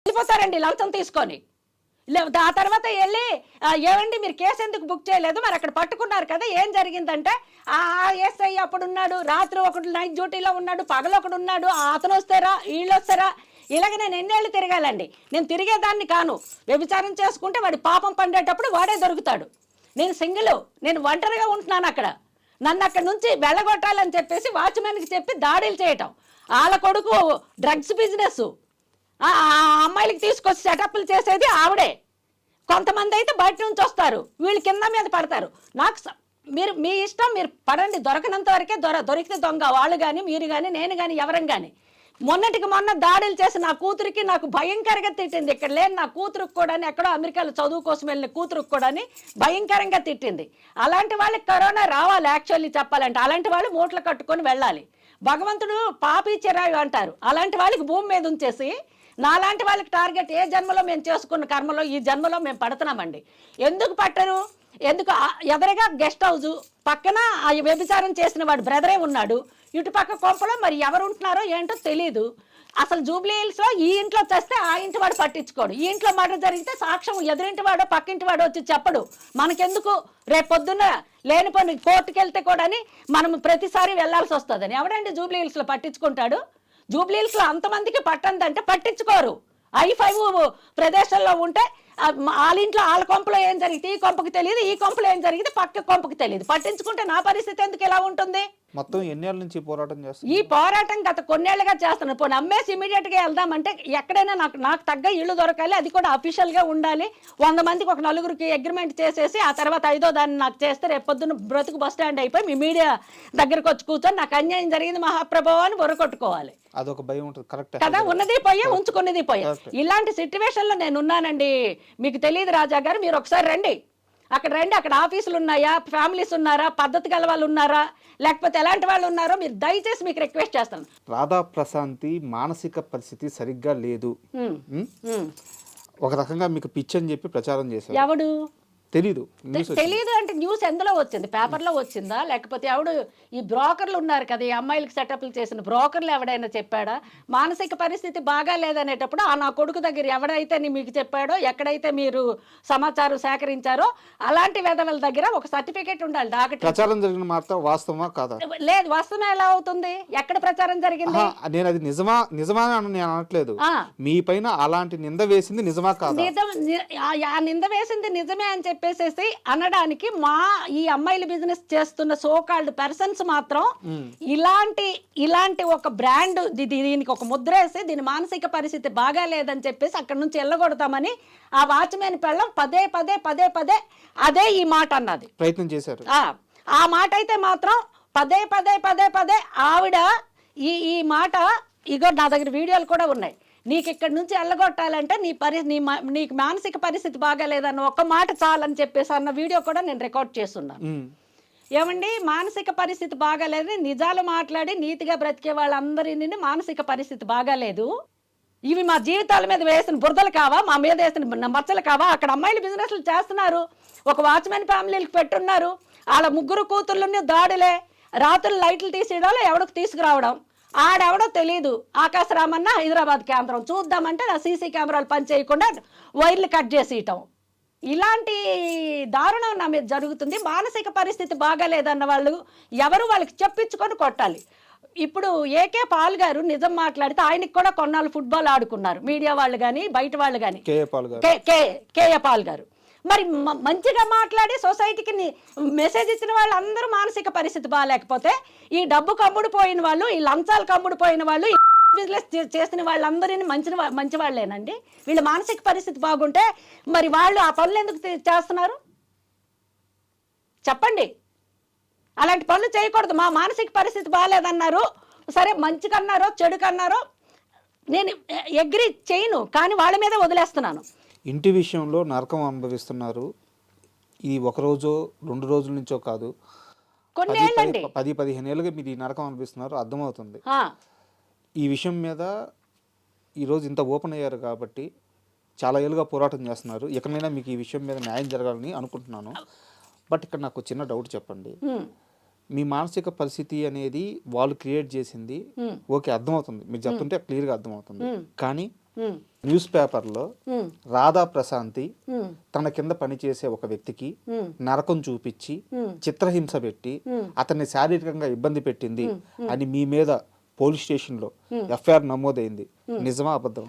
వెళ్ళిపోతారండి లంచం తీసుకొని. ఆ తర్వాత వెళ్ళి ఏమండి మీరు కేసు ఎందుకు బుక్ చేయలేదు? మరి అక్కడ పట్టుకున్నారు కదా, ఏం జరిగిందంటే ఎస్ఐ అప్పుడు ఉన్నాడు, రాత్రి ఒకడు నైట్ డ్యూటీలో ఉన్నాడు, పగలు ఒకడు ఉన్నాడు, అతను వస్తారా వీళ్ళు వస్తారా, ఇలాగ నేను ఎన్నేళ్ళు తిరగాలండి. నేను తిరిగేదాన్ని కాను. వ్యభిచారం చేసుకుంటే వాడి పాపం పండేటప్పుడు వాడే దొరుకుతాడు. నేను సింగిల్, నేను ఒంటరిగా ఉంటున్నాను అక్కడ. నన్ను అక్కడ నుంచి వెళ్ళగొట్టాలని చెప్పేసి వాచ్మెన్కి చెప్పి దాడులు చేయటం. వాళ్ళ కొడుకు డ్రగ్స్ బిజినెస్, ఆ అమ్మాయిలకి తీసుకొచ్చి సెటప్లు చేసేది ఆవిడే. కొంతమంది అయితే బయట నుంచి వస్తారు, వీళ్ళు కింద మీద పడతారు. నాకు మీరు మీ ఇష్టం, మీరు పడండి. దొరకనంత వరకే దొరికితే దొంగ వాళ్ళు కానీ, మీరు కానీ, నేను కానీ, ఎవరం కానీ. మొన్నటికి మొన్న దాడులు చేసి నా కూతురికి నాకు భయంకరంగా తిట్టింది. ఇక్కడ లేని నా కూతురుకు కూడా, ఎక్కడో అమెరికాలో చదువు కోసం వెళ్ళిన కూతురుకు కూడా భయంకరంగా తిట్టింది. అలాంటి వాళ్ళకి కరోనా రావాలి యాక్చువల్లీ చెప్పాలంటే. అలాంటి వాళ్ళు మూటలు కట్టుకొని వెళ్ళాలి. భగవంతుడు పాపి చిరాయు అంటారు. అలాంటి వాళ్ళకి భూమి మీద ఉంచేసి నాలాంటి వాళ్ళకి టార్గెట్ ఏ జన్మలో మేము చేసుకున్న కర్మలో ఈ జన్మలో మేము పడుతున్నామండి. ఎందుకు పట్టరు? ఎందుకు? ఎదురుగా గెస్ట్ హౌస్ పక్కన ఆ వ్యభిచారం చేసిన వాడు బ్రదరే ఉన్నాడు. ఇటు పక్క కొంపలో మరి ఎవరు ఉంటున్నారో ఏంటో తెలీదు. అసలు జూబ్లీ హిల్స్ లో ఈ ఇంట్లో చేస్తే ఆ ఇంటి వాడు పట్టించుకోడు. ఈ ఇంట్లో మర్డర్ జరిగితే సాక్ష్యం ఎదురింటి వాడో పక్కింటి వాడో వచ్చి చెప్పడు. మనకెందుకు? రేపు పొద్దున్న లేని పని కోర్టుకు వెళ్తే కూడా మనం ప్రతిసారి వెళ్లాల్సి వస్తుందని. ఎవడండి జూబ్లీ హిల్స్ లో పట్టించుకుంటాడు? జూబ్లీ హిల్స్ లో అంతమందికి పట్టందంటే పట్టించుకోరు. I5 ప్రదేశంలో ఉంటే వాళ్ళ ఇంట్లో వాళ్ళ కొంపలో ఏం జరిగితే ఈ కొంపకి తెలియదు, ఈ కొంపలో ఏం జరిగితే పక్క కొంపకి తెలియదు. పట్టించుకుంటే నా పరిస్థితి ఎందుకు ఇలా ఉంటుంది? మొత్తం ఎన్నేళ్ళ నుంచి పోరాటం చేస్తారు? ఈ పోరాటం గత కొన్నేళ్లుగా చేస్తున్నాను. పోనీ అమ్మేసి ఇమీడియట్ గా వెళ్దామంటే ఎక్కడైనా నాకు తగ్గ ఇల్లు దొరకాలి, అది కూడా అఫీషియల్ గా ఉండాలి. 100 మందికి ఒక 4గురికి అగ్రిమెంట్ చేసేసి ఆ తర్వాత 5వ దాన్ని నాకు చేస్తే రేపు పొద్దున్న బ్రతుకు బస్ స్టాండ్ అయిపోయి మీ మీడియా దగ్గరకు వచ్చి కూర్చొని నాకు అన్యాయం జరిగింది మహాప్రభావం అని బొరకొట్టుకోవాలి. అదొక భయం ఉంటుంది కదా. ఉన్నది పోయే, ఉంచుకున్నది పోయే. ఇలాంటి సిచ్యువేషన్ లో నేను ఉన్నానండి. మీకు తెలియదు రాజా గారు, మీరు ఒకసారి రండి, అక్కడ రండి. అక్కడ ఆఫీసులు ఉన్నాయా, ఫ్యామిలీస్ ఉన్నారా, పద్ధతి గల వాళ్ళు ఉన్నారా, లేకపోతే ఎలాంటి వాళ్ళు ఉన్నారో మీరు దయచేసి మీకు రిక్వెస్ట్ చేస్తాను. రాధా ప్రశాంతి మానసిక పరిస్థితి సరిగ్గా లేదు. ఒక రకంగా మీకు పిచ్చి అని చెప్పి ప్రచారం చేశారు. ఎవడు? తెలీదు అంటే న్యూస్ ఎందులో వచ్చింది? పేపర్లో వచ్చిందా? లేకపోతే ఎవడు? ఈ బ్రోకర్లు ఉన్నారు కదా, ఈ అమ్మాయిలకి సెటప్లు చేసిన బ్రోకర్లు ఎవడైనా చెప్పాడా? మానసిక పరిస్థితి బాగా లేదనేటప్పుడు నా కొడుకు దగ్గర ఎవడైతే మీకు చెప్పాడో, ఎక్కడైతే మీరు సమాచారం సేకరించారో అలాంటి వెధవల దగ్గర ఒక సర్టిఫికేట్ ఉండాలి. డాక్టర్ ప్రచారం జరిగిన మాట వాస్తవమా కాదా? లేదు, వాస్తవం ఎలా అవుతుంది? ఎక్కడ ప్రచారం జరిగింది? నేను అది నిజమా అని నేను అనట్లేదు. మీ పైన అలాంటి నింద వేసింది నిజమా కాదా? ఆ నింద వేసింది నిజమే అని చెప్పేసేసి అనడానికి ఈ అమ్మాయిల బిజినెస్ చేస్తున్న సోకాల్డ్ పర్సన్స్ మాత్రం ఇలాంటి ఒక బ్రాండ్, దీనికి ఒక ముద్ర వేసి దీని మానసిక పరిస్థితి బాగా లేదని చెప్పేసి అక్కడ నుంచి వెళ్ళగొడతామని ఆ వాచ్మెన్ పెళ్ళం పదే అదే ఈ మాట అన్నది. ప్రయత్నం చేశారు. ఆ మాట అయితే మాత్రం పదే ఆవిడ ఈ మాట, ఇగో నా దగ్గర వీడియోలు కూడా ఉన్నాయి. నీకు ఇక్కడి నుంచి వెళ్ళగొట్టాలంటే నీకు మానసిక పరిస్థితి బాగాలేదన్న ఒక్క మాట చాలని చెప్పేసి అన్న వీడియో కూడా నేను రికార్డ్ చేస్తున్నాను. ఏమండి, మానసిక పరిస్థితి బాగాలేదని నిజాలు మాట్లాడి నీతిగా బ్రతికే వాళ్ళందరినీ మానసిక పరిస్థితి బాగాలేదు, ఇవి మా జీవితాల మీద వేసిన బురదలు కావా, మా మీద వేసిన మచ్చలు కావా? అక్కడ అమ్మాయిలు బిజినెస్లు చేస్తున్నారు, ఒక వాచ్మెన్ ఫ్యామిలీలకు పెట్టున్నారు, వాళ్ళ ముగ్గురు కూతుర్లని దాడులే, రాత్రులు లైట్లు తీసేయడం, ఎవడికి తీసుకురావడం, ఆడెవడో తెలియదు. ఆకాశరామన్న హైదరాబాద్ కేంద్రం చూద్దామంటే నా సీసీ కెమెరాలు పనిచేయకుండా వైర్లు కట్ చేసేయటం, ఇలాంటి దారుణం నా మీద జరుగుతుంది. మానసిక పరిస్థితి బాగాలేదన్న వాళ్ళు ఎవరు వాళ్ళకి చెప్పించుకొని కొట్టాలి. ఇప్పుడు ఏకే పాల్ గారు నిజం మాట్లాడితే ఆయనకి కూడా కొన్నాళ్ళు ఫుట్బాల్ ఆడుకున్నారు, మీడియా వాళ్ళు కానీ బయట వాళ్ళు కానీ. కేఏ పాల్ గారు మరి మంచిగా మాట్లాడి సొసైటీకి మెసేజ్ ఇచ్చిన వాళ్ళు అందరూ మానసిక పరిస్థితి బాగాలేకపోతే, ఈ డబ్బు కమ్ముడు పోయిన వాళ్ళు, ఈ లంచాలు కమ్ముడు పోయిన వాళ్ళు, బిజినెస్ చేసిన వాళ్ళందరినీ మంచి వాళ్ళేనండి. వీళ్ళ మానసిక పరిస్థితి బాగుంటే మరి వాళ్ళు ఆ పనులు ఎందుకు చేస్తున్నారు చెప్పండి? అలాంటి పనులు చేయకూడదు. మా మానసిక పరిస్థితి బాగాలేదన్నారు, సరే మంచికన్నారో చెడుకన్నారో నేను అగ్రీ చేయను, కానీ వాళ్ళ మీదే వదిలేస్తున్నాను. ఇంటి విషయంలో నరకం అనుభవిస్తున్నారు. ఈ ఒక రోజు 2 రోజుల నుంచో కాదు, కొన్ని ఏళ్ళండి, 10-15 ఏళ్ళుగా మీరు ఈ నరకం అనిపిస్తున్నారు, అర్థమవుతుంది. ఈ విషయం మీద ఈరోజు ఇంత ఓపెన్ అయ్యారు కాబట్టి చాలా ఏళ్ళుగా పోరాటం చేస్తున్నారు. ఎక్కడైనా మీకు ఈ విషయం మీద న్యాయం జరగాలని అనుకుంటున్నాను. బట్ ఇక్కడ నాకు చిన్న డౌట్ చెప్పండి. మీ మానసిక పరిస్థితి అనేది వాళ్ళు క్రియేట్ చేసింది, ఓకే అర్థమవుతుంది, మీరు చెప్తుంటే క్లియర్గా అర్థమవుతుంది. కానీ న్యూస్ పేపర్లో రాధా ప్రశాంతి తన కింద పనిచేసే ఒక వ్యక్తికి నరకం చూపించి చిత్రహింస పెట్టి అతన్ని శారీరకంగా ఇబ్బంది పెట్టింది అని మీ మీద పోలీస్ స్టేషన్లో ఎఫ్ఐఆర్ నమోదైంది. నిజమా అబద్ధం?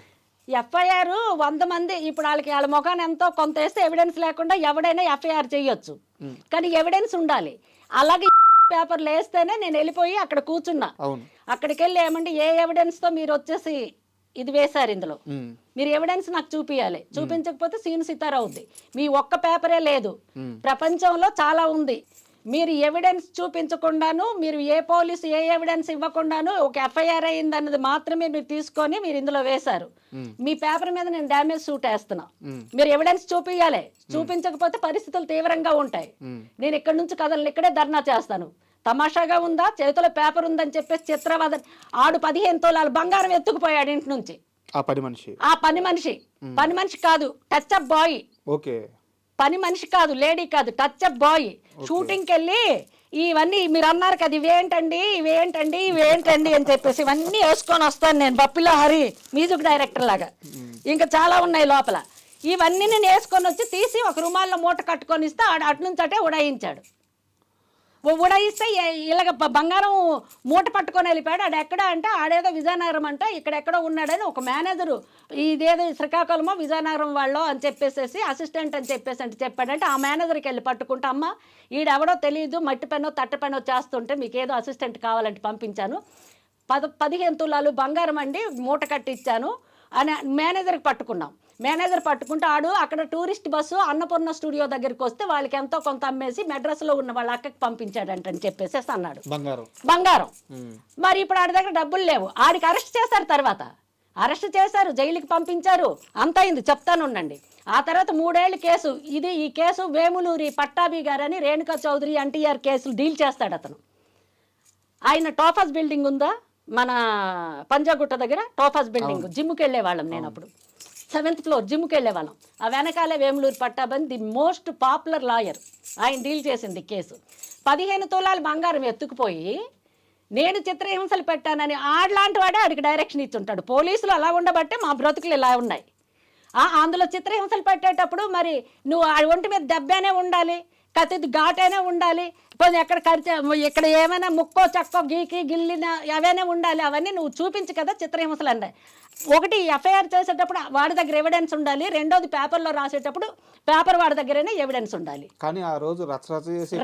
ఎఫ్ఐఆర్ 100 మంది ఇప్పుడు వాళ్ళ ముఖాన్ని ఎంతో కొంత వేస్తే ఎవిడెన్స్ లేకుండా ఎవడైనా ఎఫ్ఐఆర్ చేయొచ్చు, కానీ ఎవిడెన్స్ ఉండాలి. అలాగే పేపర్లు వేస్తేనే నేను వెళ్ళిపోయి అక్కడ కూర్చున్నా. అక్కడికి వెళ్ళి ఏమంటే ఏ ఎవిడెన్స్ తో మీరు వచ్చేసి ఇది వేశారు, ఇందులో మీరు ఎవిడెన్స్ నాకు చూపించాలి, చూపించకపోతే సీన్ సితార అవుద్ది. మీ ఒక్క పేపరే లేదు, ప్రపంచంలో చాలా ఉంది. మీరు ఎవిడెన్స్ చూపించకుండాను, మీరు ఏ పోలీసు ఏ ఎవిడెన్స్ ఇవ్వకుండాను ఒక ఎఫ్ఐఆర్ అయింది అన్నది మాత్రమే మీరు తీసుకొని మీరు ఇందులో వేశారు. మీ పేపర్ మీద నేను డ్యామేజ్ సూట్ వేస్తున్నా, మీరు ఎవిడెన్స్ చూపించాలి, చూపించకపోతే పరిస్థితులు తీవ్రంగా ఉంటాయి. నేను ఇక్కడ నుంచి కథలు ఇక్కడే ధర్నా చేస్తాను. తమాషాగా ఉందా? చేతిలో పేపర్ ఉందని చెప్పేసి చిత్రవాద ఆడు 15 తోలాలు బంగారం ఎత్తుకుపోయాడు ఇంటి నుంచి. ఆ పని మనిషి కాదు, టచ్ అప్ బాయ్. ఓకే, పని మనిషి కాదు, లేడీ కాదు, టచ్ అప్ బాయ్. షూటింగ్కి వెళ్ళి ఇవన్నీ మీరు అన్నారు కదా, ఇవేంటండి అని చెప్పేసి ఇవన్నీ వేసుకొని వస్తాను నేను, బప్పిలో హరి మ్యూజిక్ డైరెక్టర్ లాగా. ఇంకా చాలా ఉన్నాయి లోపల. ఇవన్నీ నేను వేసుకొని వచ్చి తీసి ఒక రుమాల్లో మూట కట్టుకొని ఇస్తే అటు నుంచి అటే ఉడాయించాడు. ఉడాయిస్తే ఇలాగ బంగారం మూట పట్టుకొని వెళ్ళిపోయాడు. ఆడు ఎక్కడ అంటే ఆడేదో విజయనగరం అంట, ఇక్కడెక్కడో ఉన్నాడని ఒక మేనేజరు ఇదేదో శ్రీకాకుళమో విజయనగరం వాళ్ళు అని చెప్పేసి అసిస్టెంట్ అని చెప్పేసి చెప్పాడంటే ఆ మేనేజర్కి వెళ్ళి పట్టుకుంటా, అమ్మ ఈడెవడో తెలియదు, మట్టి పెనో తట్ట పెనో చేస్తుంటే మీకు ఏదో అసిస్టెంట్ కావాలంటే పంపించాను, 15 తులాలు బంగారం అండి మూట కట్టిచ్చాను అని మేనేజర్కి పట్టుకున్నాం. మేనేజర్ పట్టుకుంటే ఆడు అక్కడ టూరిస్ట్ బస్సు అన్నపూర్ణ స్టూడియో దగ్గరికి వస్తే వాళ్ళకి ఎంతో కొంత అమ్మేసి మెడ్రాస్లో ఉన్న వాళ్ళ అక్కకి పంపించాడంటని చెప్పేసి అన్నాడు. బంగారం. మరి ఇప్పుడు ఆడి దగ్గర డబ్బులు లేవు. ఆడికి అరెస్ట్ చేశారు, తర్వాత అరెస్ట్ చేశారు, జైలుకి పంపించారు, అంత అయింది, చెప్తాను ఉండండి. ఆ తర్వాత 3 ఏళ్ళు కేసు. ఈ కేసు వేములూరి పట్టాభి గారని రేణుకా చౌదరి ఎన్టీఆర్ కేసులు డీల్ చేస్తాడు అతను. ఆయన టోఫాస్ బిల్డింగ్ ఉందా మన పంజాగుట్ట దగ్గర, టోఫాస్ బిల్డింగ్, జిమ్కి వెళ్ళే వాళ్ళం నేను అప్పుడు, 7th floor జిమ్కి వెళ్ళే వాళ్ళం. ఆ వెనకాలే Vemuluri Pattabhi the most popular lawyer, ఆయన డీల్ చేసింది కేసు. 15 తులాలు బంగారం ఎత్తుకుపోయి నేను చిత్రహింసలు పెట్టానని ఆడలాంటి వాడే ఆడికి డైరెక్షన్ ఇచ్చుంటాడు. పోలీసులు అలా ఉండబట్టే మా బ్రతుకులు ఇలా ఉన్నాయి. అందులో చిత్రహింసలు పెట్టేటప్పుడు మరి నువ్వు ఆ ఒంటి మీద దెబ్బనే ఉండాలి, కత్తి ఘాటైనా ఉండాలి, ఎక్కడ ఇక్కడ ఏమైనా ముక్కో చక్కో గీకి గిల్లిన అవైనా ఉండాలి. అవన్నీ నువ్వు చూపించు కదా చిత్రహింసలు అన్నాయి. ఒకటి ఎఫ్ఐఆర్ చేసేటప్పుడు వాడి దగ్గర ఎవిడెన్స్ ఉండాలి, రెండోది పేపర్లో రాసేటప్పుడు పేపర్ వాడి దగ్గరనే ఎవిడెన్స్ ఉండాలి. కానీ ఆ రోజు రచరచ చేసి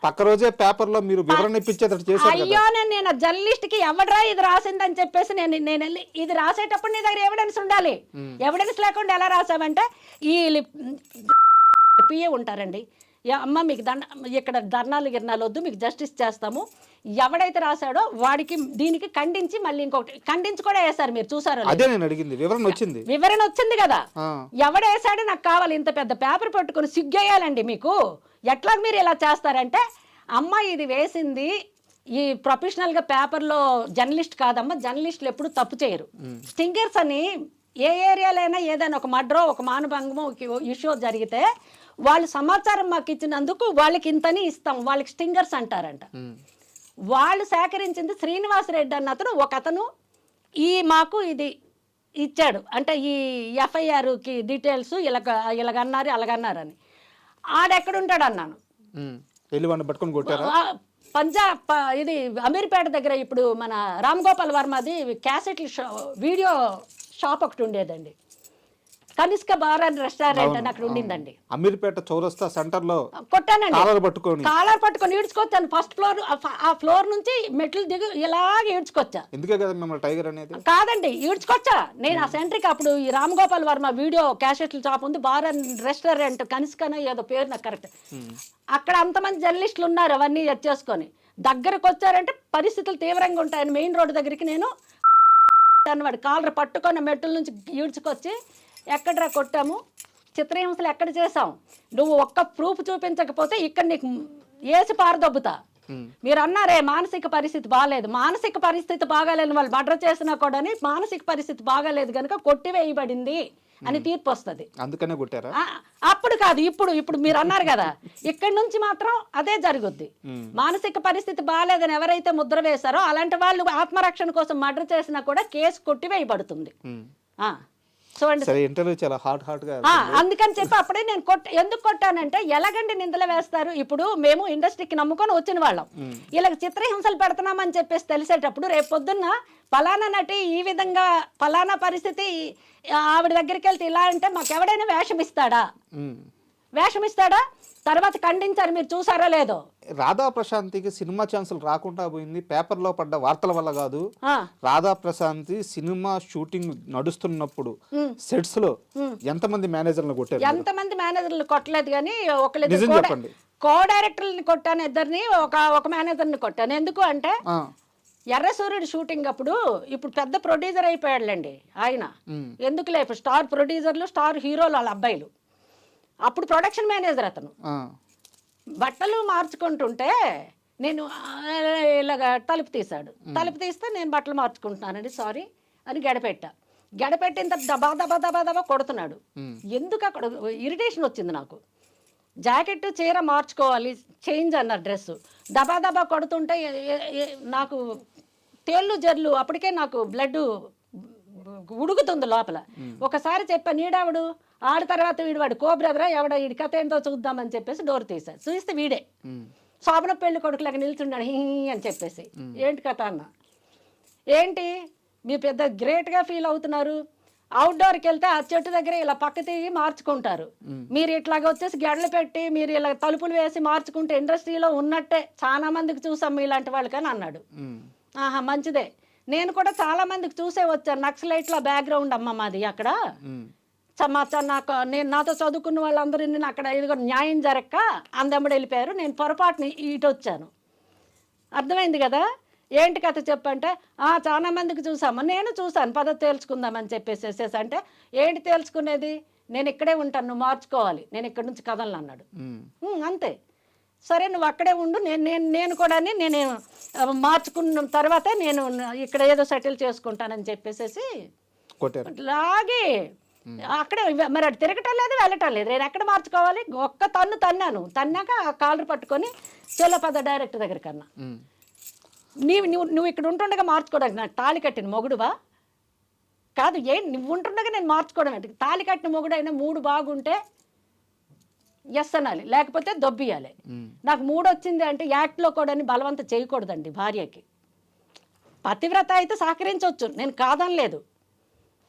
పక్క రోజే పేపర్లో మీరు వివరణ ఇప్పించేటట్టు చేశారు. అయ్యో నేను జర్నలిస్ట్కి ఎవడరా ఇది రాసిందని చెప్పేసి నేను వెళ్ళి ఇది రాసేటప్పుడు నీ దగ్గర ఎవిడెన్స్ ఉండాలి. ఎవిడెన్స్ లేకుండా ఎలా రాసావంటే ఈ పిఏ ఉంటారండి, అమ్మ మీకు ఇక్కడ ధర్నాలు గిర్నాలు వద్దు, మీకు జస్టిస్ చేస్తాము, ఎవడైతే రాశాడో వాడికి దీనికి ఖండించి మళ్ళీ ఇంకొకటి ఖండించి కూడా వేశారు. మీరు చూసారు, వివరణ వచ్చింది కదా, ఎవడేసాడో నాకు కావాలి. ఇంత పెద్ద పేపర్ పట్టుకుని సిగ్గేయాలండి మీకు. ఎట్లా మీరు ఇలా చేస్తారంటే, అమ్మ ఇది వేసింది ఈ ప్రొఫెషనల్గా పేపర్లో జర్నలిస్ట్ కాదమ్మా, జర్నలిస్టులు ఎప్పుడు తప్పు చేయరు. స్టింగర్స్ అని ఏ ఏరియాలైనా ఏదైనా ఒక మర్డరో ఒక మానభంగమో ఒక ఇష్యూ జరిగితే వాళ్ళు సమాచారం మాకు ఇచ్చినందుకు వాళ్ళకి ఇంతని ఇస్తాం, వాళ్ళకి స్టింగర్స్ అంటారంట. వాళ్ళు సేకరించింది శ్రీనివాసరెడ్డి అన్న అతను మాకు ఇది ఇచ్చాడు అంటే ఈ ఎఫ్ఐఆర్కి డీటెయిల్స్ ఇలాగన్నారు అలాగన్నారని. ఆడెక్కడుంటాడు అన్నాను. పట్టుకొని కొట్టారా? ఇది అమీర్పేట దగ్గర ఇప్పుడు మన రామ్ గోపాల్ వర్మది క్యాసెట్ల వీడియో షాప్ ఒకటి ఉండేదండి, కనిష్క బార్ అండ్ రెస్టారెంట్ అని అక్కడ ఉండిందండి. అమీర్పేట చౌరస్తా సెంటర్ లో కొట్టానండి, కాలర్ పట్టుకొని ఈడ్చుకొచ్చాను. ఫస్ట్ ఫ్లోర్, ఆ ఫ్లోర్ నుంచి మెట్లు దిగు ఇలాగే ఈడ్చుకొచ్చా. ఎందుకే కదా మిమ్మల్ని టైగర్ అనేది? కాదండి, ఈడ్చుకొచ్చా నేను ఆ సెంటర్కి. అప్పుడు ఈ రామ్ గోపాల్ వర్మ వీడియో క్యాసెట్ల షాప్ ఉంది, బార్ అండ్ రెస్టారెంట్ కనిష్కనో ఏదో పేరు నాకు కరెక్ట్. అక్కడ అంతమంది జర్నలిస్టులు ఉన్నారు, అవన్నీ చేసుకొని దగ్గరకు వచ్చారంటే పరిస్థితులు తీవ్రంగా ఉంటాయని మెయిన్ రోడ్డు దగ్గరికి నేను వాడు కాలర్ పట్టుకొని మెట్టుల నుంచి ఈడ్చుకొచ్చి ఎక్కడరా కొట్టాము, చిత్రహింసలు ఎక్కడ చేసాం, నువ్వు ఒక్క ప్రూఫ్ చూపించకపోతే ఇక్కడ నీకు ఏసి పారదొబ్బుతా. మీరు అన్నారే మానసిక పరిస్థితి బాగాలేదు, మానసిక పరిస్థితి బాగాలేని వాళ్ళు మర్డర్ చేసినా కూడా మానసిక పరిస్థితి బాగాలేదు కనుక కొట్టివేయబడింది అని తీర్పు వస్తుంది. అందుకనే కొట్టారా? అప్పుడు కాదు, ఇప్పుడు మీరు అన్నారు కదా, ఇక్కడి నుంచి మాత్రం అదే జరుగుద్ది. మానసిక పరిస్థితి బాగాలేదని ఎవరైతే ముద్ర వేశారో అలాంటి వాళ్ళు ఆత్మరక్షణ కోసం మర్డర్ చేసినా కూడా కేసు కొట్టివేయబడుతుంది. అందుకని చెప్పి అప్పుడే నేను ఎందుకు కొట్టానంటే, ఎలాగండి నిందలు వేస్తారు. ఇప్పుడు మేము ఇండస్ట్రీకి నమ్ముకొని వచ్చిన వాళ్ళం, ఇలా చిత్రహింసలు పెడుతున్నామని చెప్పేసి తెలిసేటప్పుడు రేపు పొద్దున్న ఫలానా నటి ఈ విధంగా ఫలానా పరిస్థితి ఆవిడ దగ్గరికి వెళ్తే ఇలా అంటే మాకెవడైనా వేషం ఇస్తాడా? తర్వాత ఖండించారు, మీరు చూసారో లేదో. రాధా ప్రశాంతికి సినిమా ఛాన్సులు రాకుండా పోయింది పేపర్లో పడ్డ వార్తల వల్ల కాదు. రాధా ప్రశాంతి సినిమా షూటింగ్ నడుస్తున్నప్పుడు సెట్స్ లో ఎంతమంది మేనేజర్లు కొట్టారు? ఎంతమంది మేనేజర్లు కొట్టలేదు కానీ చెప్పండి. కో డైరెక్టర్ని కొట్టాను, ఇద్దరిని, ఒక మేనేజర్ని కొట్టాను. ఎందుకు అంటే ఎర్ర సూర్యుడు షూటింగ్ అప్పుడు ఇప్పుడు పెద్ద ప్రొడ్యూసర్ అయిపోయాడులేండి ఆయన. ఎందుకులే, ఇప్పుడు స్టార్ ప్రొడ్యూసర్లు స్టార్ హీరోలు వాళ్ళ అబ్బాయిలు. అప్పుడు ప్రొడక్షన్ మేనేజర్ అతను. బట్టలు మార్చుకుంటుంటే నేను ఇలాగ తలుపు తీస్తే నేను బట్టలు మార్చుకుంటున్నానండి సారీ అని గడపెట్టిన దబా దబా దబా దబా కొడుతున్నాడు. ఎందుకు అక్కడ ఇరిటేషన్ వచ్చింది నాకు. జాకెట్ చీర మార్చుకోవాలి, చేంజ్ అన్నారు డ్రెస్, దబా దబా కొడుతుంటే నాకు తేళ్ళు జర్లు, అప్పటికే నాకు బ్లడ్ ఉడుకుతుంది లోపల. ఒకసారి చెప్పా, నీడావిడు ఆడి తర్వాత వీడు కో బ్రదరా ఎవడ వీడి కథ ఏంటో చూద్దామని చెప్పేసి డోర్ తీశాడు. చూస్తే వీడే శోభన పెళ్లి కొడుకులాగా నిల్చున్నాడు హీ అని చెప్పేసి. ఏంటి కథ అన్న, ఏంటి మీరు పెద్ద గ్రేట్గా ఫీల్ అవుతున్నారు, అవుట్డోర్కి వెళ్తే ఆ చెట్టు దగ్గర ఇలా పక్క తిరిగి మార్చుకుంటారు, మీరు ఇట్లాగ వచ్చేసి గెడలు పెట్టి మీరు ఇలా తలుపులు వేసి మార్చుకుంటే ఇండస్ట్రీలో ఉన్నట్టే చాలా మందికి చూసాం ఇలాంటి వాళ్ళకని అన్నాడు. ఆహా మంచిదే, నేను కూడా చాలా మందికి చూసే వచ్చాను. నక్సలైట్ల బ్యాక్గ్రౌండ్ అమ్మ మాది అక్కడ. నేను నాతో చదువుకున్న వాళ్ళందరూ నేను అక్కడ ఇదిగో న్యాయం జరక్క అందమ్మడి వెళ్ళిపోయారు, నేను పొరపాటుని ఇటు వచ్చాను. అర్థమైంది కదా, ఏంటి కథ చెప్పంటే చాలా మందికి చూసామా, నేను చూసాను, పద్ధతి తేల్చుకుందామని చెప్పేసి. అంటే ఏంటి తేల్చుకునేది, నేను ఇక్కడే ఉంటాను, నువ్వు మార్చుకోవాలి, నేను ఇక్కడి నుంచి కదలను అన్నాడు. అంతే, సరే నువ్వు అక్కడే ఉండు, నేను కూడా నేను మార్చుకున్న తర్వాత నేను ఇక్కడ ఏదో సెటిల్ చేసుకుంటానని చెప్పేసి లాగే అక్కడే. మరి అది తిరగటం లేదు వెళ్ళటం లేదు, నేను ఎక్కడ మార్చుకోవాలి. ఒక్క తన్నాక ఆ కాలర్ పట్టుకొని చెల్లపద డైరెక్టర్ దగ్గరికి అన్నా, నువ్వు ఇక్కడ ఉంటుండగా మార్చుకోవడానికి నాకు తాళి కట్టిన మొగుడువా కాదు, నువ్వు ఉంటుండగా నేను మార్చుకోవడం అంటే, తాళి కట్టిన మొగుడైనా మూడు బాగుంటే ఎస్ అనాలి, లేకపోతే దొబ్బియాలి. నాకు మూడు వచ్చింది అంటే యాక్ట్లో కూడా బలవంత చేయకూడదండి భార్యకి. పతివ్రత అయితే సహకరించవచ్చు, నేను కాదనలేదు,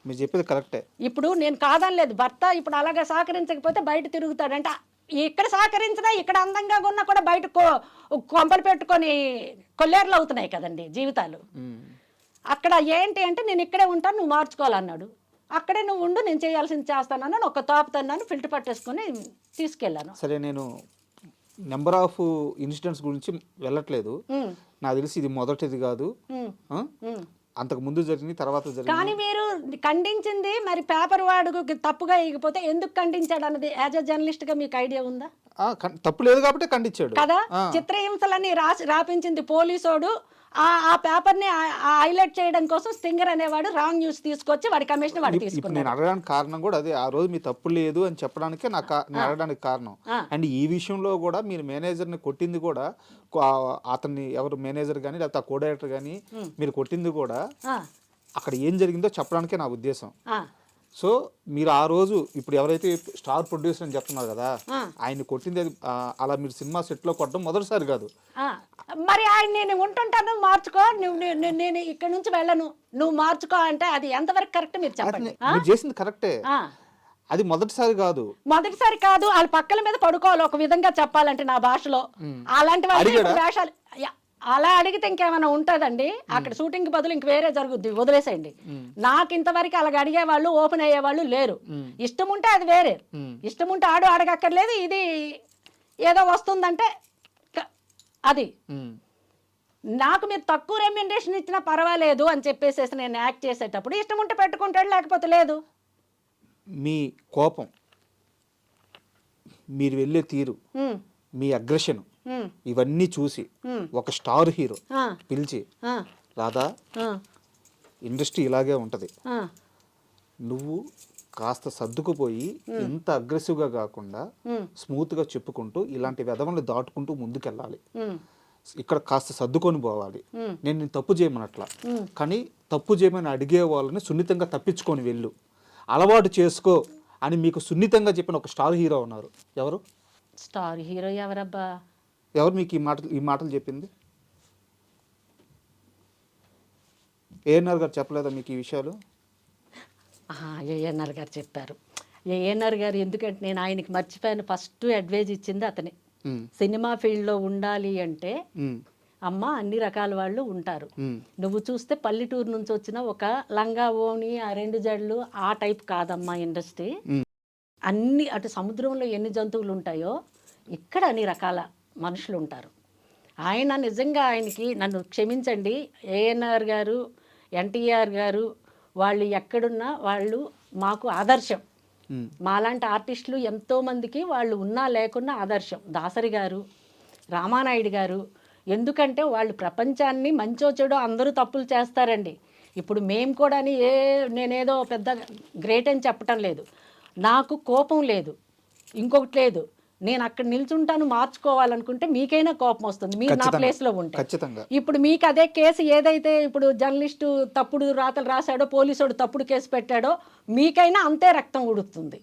మీరు చెప్పేది కరెక్టే. ఇప్పుడు నేను కాదనలేదు, భర్త ఇప్పుడు అలాగే సహకరించకపోతే బయట తిరుగుతాడంట. ఇక్కడ సహకరించినా ఇక్కడ అందంగా ఉన్నా కూడా బయట కొంపలు పెట్టుకొని కొల్లేర్లు అవుతున్నాయి కదండి జీవితాలు. అక్కడ ఏంటి అంటే నేను ఇక్కడే ఉంటాను, నువ్వు మార్చుకోవాలన్నాడు. అక్కడే నువ్వు ఉండు, నేను చేయాల్సింది చేస్తానని ఒక తాపుతున్నాను, ఫిల్టర్ పట్టేసుకొని తీసుకెళ్ళాను. సరే, నేను నెంబర్ ఆఫ్ ఇన్సిడెంట్స్ గురించి వెళ్ళట్లేదు, నాకు తెలిసి ఇది మొదటిది కాదు, అంతకు ముందు జరిగింది తర్వాత జరిగింది. కానీ మీరు ఖండించింది మరి పేపర్ వాడు తప్పుగా ఇకపోతే ఎందుకు ఖండించాడు అన్నది యాజ్ ఎ జర్నలిస్ట్గా మీకు ఐడియా ఉందా? తప్పు లేదు కాబట్టి ఖండించాడు కదా. చిత్రహింసలని రాపించింది పోలీసోడు. ఆ పేపర్ని హైలైట్ చేయడం కోసం స్టింగర్ అనేవాడు రాంగ్ న్యూస్ తీసుకొచ్చి వాడి కమిషన్ వాడు ఇప్పుడు తీసుకున్నాడు. నేను అడగడానికి కారణం కూడా అదే, ఆ రోజు మీ తప్పు లేదు అని చెప్పడానికే నేను అడగడానికి కారణం. అండ్ ఈ విషయంలో కూడా మీరు మేనేజర్ని కొట్టింది కూడా, అతన్ని ఎవరు మేనేజర్ కానీ లేకపోతే ఆ కో డైరెక్టర్ కానీ మీరు కొట్టింది కూడా అక్కడ ఏం జరిగిందో చెప్పడానికే నా ఉద్దేశం. సో మీరు ఆ రోజు ఇప్పుడు ఎవరైతే స్టార్ ప్రొడ్యూసర్ అని చెప్తున్నారు కదా, ఆయన కొట్టింది అలా మీరు సినిమా సెట్లో కొట్టడం మొదటిసారి కాదు. మరి ఆయన నేను ఉంటుంటాను మార్చుకో, నేను ఇక్కడ నుంచి వెళ్ళను, నువ్వు మార్చుకో అంటే అది ఎంతవరకు కరెక్ట్ మీరు చెప్పండి. మీరు చేసింది కరెక్టే, అది మొదటిసారి కాదు. మొదటిసారి కాదు, వాళ్ళ పక్కల మీద పడుకోవాలి ఒక విధంగా చెప్పాలంటే నా భాషలో. అలాంటి వాళ్ళు వేషాలు అలా అడిగితే ఇంకేమైనా ఉంటుందండి అక్కడ షూటింగ్ బదులు ఇంక వేరే జరుగుద్ది, వదిలేసేయండి. నాకు ఇంతవరకు అలాగ అడిగేవాళ్ళు ఓపెన్ అయ్యేవాళ్ళు లేరు. ఇష్టం ఉంటే అది వేరే, ఇష్టం ఉంటే అడగక్కర్లేదు. ఇది ఏదో వస్తుందంటే అది నాకు మీరు తక్కువ రెమ్యునరేషన్ ఇచ్చినా పర్వాలేదు అని చెప్పేసేసి నేను యాక్ట్ చేసేటప్పుడు ఇష్టం ఉంటే పెట్టుకుంటాడు, లేకపోతే లేదు. మీ కోపం, మీరు వెళ్ళే తీరు, మీ అగ్రెషన్ ఇవన్నీ చూసి ఒక స్టార్ హీరో పిలిచి, రాధా ఇండస్ట్రీ ఇలాగే ఉంటది, నువ్వు కాస్త సర్దుకుపోయి ఇంత అగ్రెసివ్గా కాకుండా స్మూత్గా చెప్పుకుంటూ ఇలాంటి వెధవల్ని దాటుకుంటూ ముందుకెళ్ళాలి, ఇక్కడ కాస్త సర్దుకొని పోవాలి, నేను తప్పు చేయమనట్లా, కానీ తప్పు చేయమని అడిగే వాళ్ళని సున్నితంగా తప్పించుకొని వెళ్ళు, అలవాటు చేసుకో అని మీకు సున్నితంగా చెప్పిన ఒక స్టార్ హీరో ఉన్నారు. ఎవరు స్టార్ హీరో? ఎవరబ్బా? ఎవరు మీకు ఈ మాటలు చెప్పింది? ఏఎన్ఆర్ గారు చెప్పలేదా మీకు ఈ విషయాలు? ఏఎన్ఆర్ గారు చెప్పారు. ఏఎన్ఆర్ గారు ఎందుకంటే నేను ఆయనకి మర్చిపోయాను, ఫస్ట్ అడ్వైజ్ ఇచ్చింది అతనే. సినిమా ఫీల్డ్లో ఉండాలి అంటే అమ్మ అన్ని రకాల వాళ్ళు ఉంటారు, నువ్వు చూస్తే పల్లెటూరు నుంచి వచ్చిన ఒక లంగా ఓని ఆ 2 జడలు ఆ టైప్ కాదమ్మా ఇండస్ట్రీ. అన్ని అటు సముద్రంలో ఎన్ని జంతువులు ఉంటాయో ఇక్కడ అన్ని రకాల మనుషులు ఉంటారు. ఆయన నిజంగా ఆయనకి నన్ను క్షమించండి, ఏఎన్ఆర్ గారు, ఎన్టీఆర్ గారు వాళ్ళు ఎక్కడున్నా వాళ్ళు మాకు ఆదర్శం. మాలాంటి ఆర్టిస్టులు ఎంతోమందికి వాళ్ళు ఉన్నా లేకున్నా ఆదర్శం. దాసరి గారు, రామానాయుడు గారు, ఎందుకంటే వాళ్ళు ప్రపంచాన్ని మంచో చెడో అందరూ తప్పులు చేస్తారండి. ఇప్పుడు మేము కూడా నేనేదో పెద్ద గ్రేట్ అని చెప్పటం లేదు, నాకు కోపం లేదు, ఇంకొకటి లేదు. నేను అక్కడ నిల్చుంటాను, మార్చుకోవాలనుకుంటే మీకైనా కోపం వస్తుంది, మీరు నా ప్లేస్లో ఉంటే. ఇప్పుడు మీకు అదే కేసు ఏదైతే ఇప్పుడు జర్నలిస్టు తప్పుడు రాతలు రాశాడో, పోలీసుడు తప్పుడు కేసు పెట్టాడో, మీకైనా అంతే రక్తం ఉడుతుంది.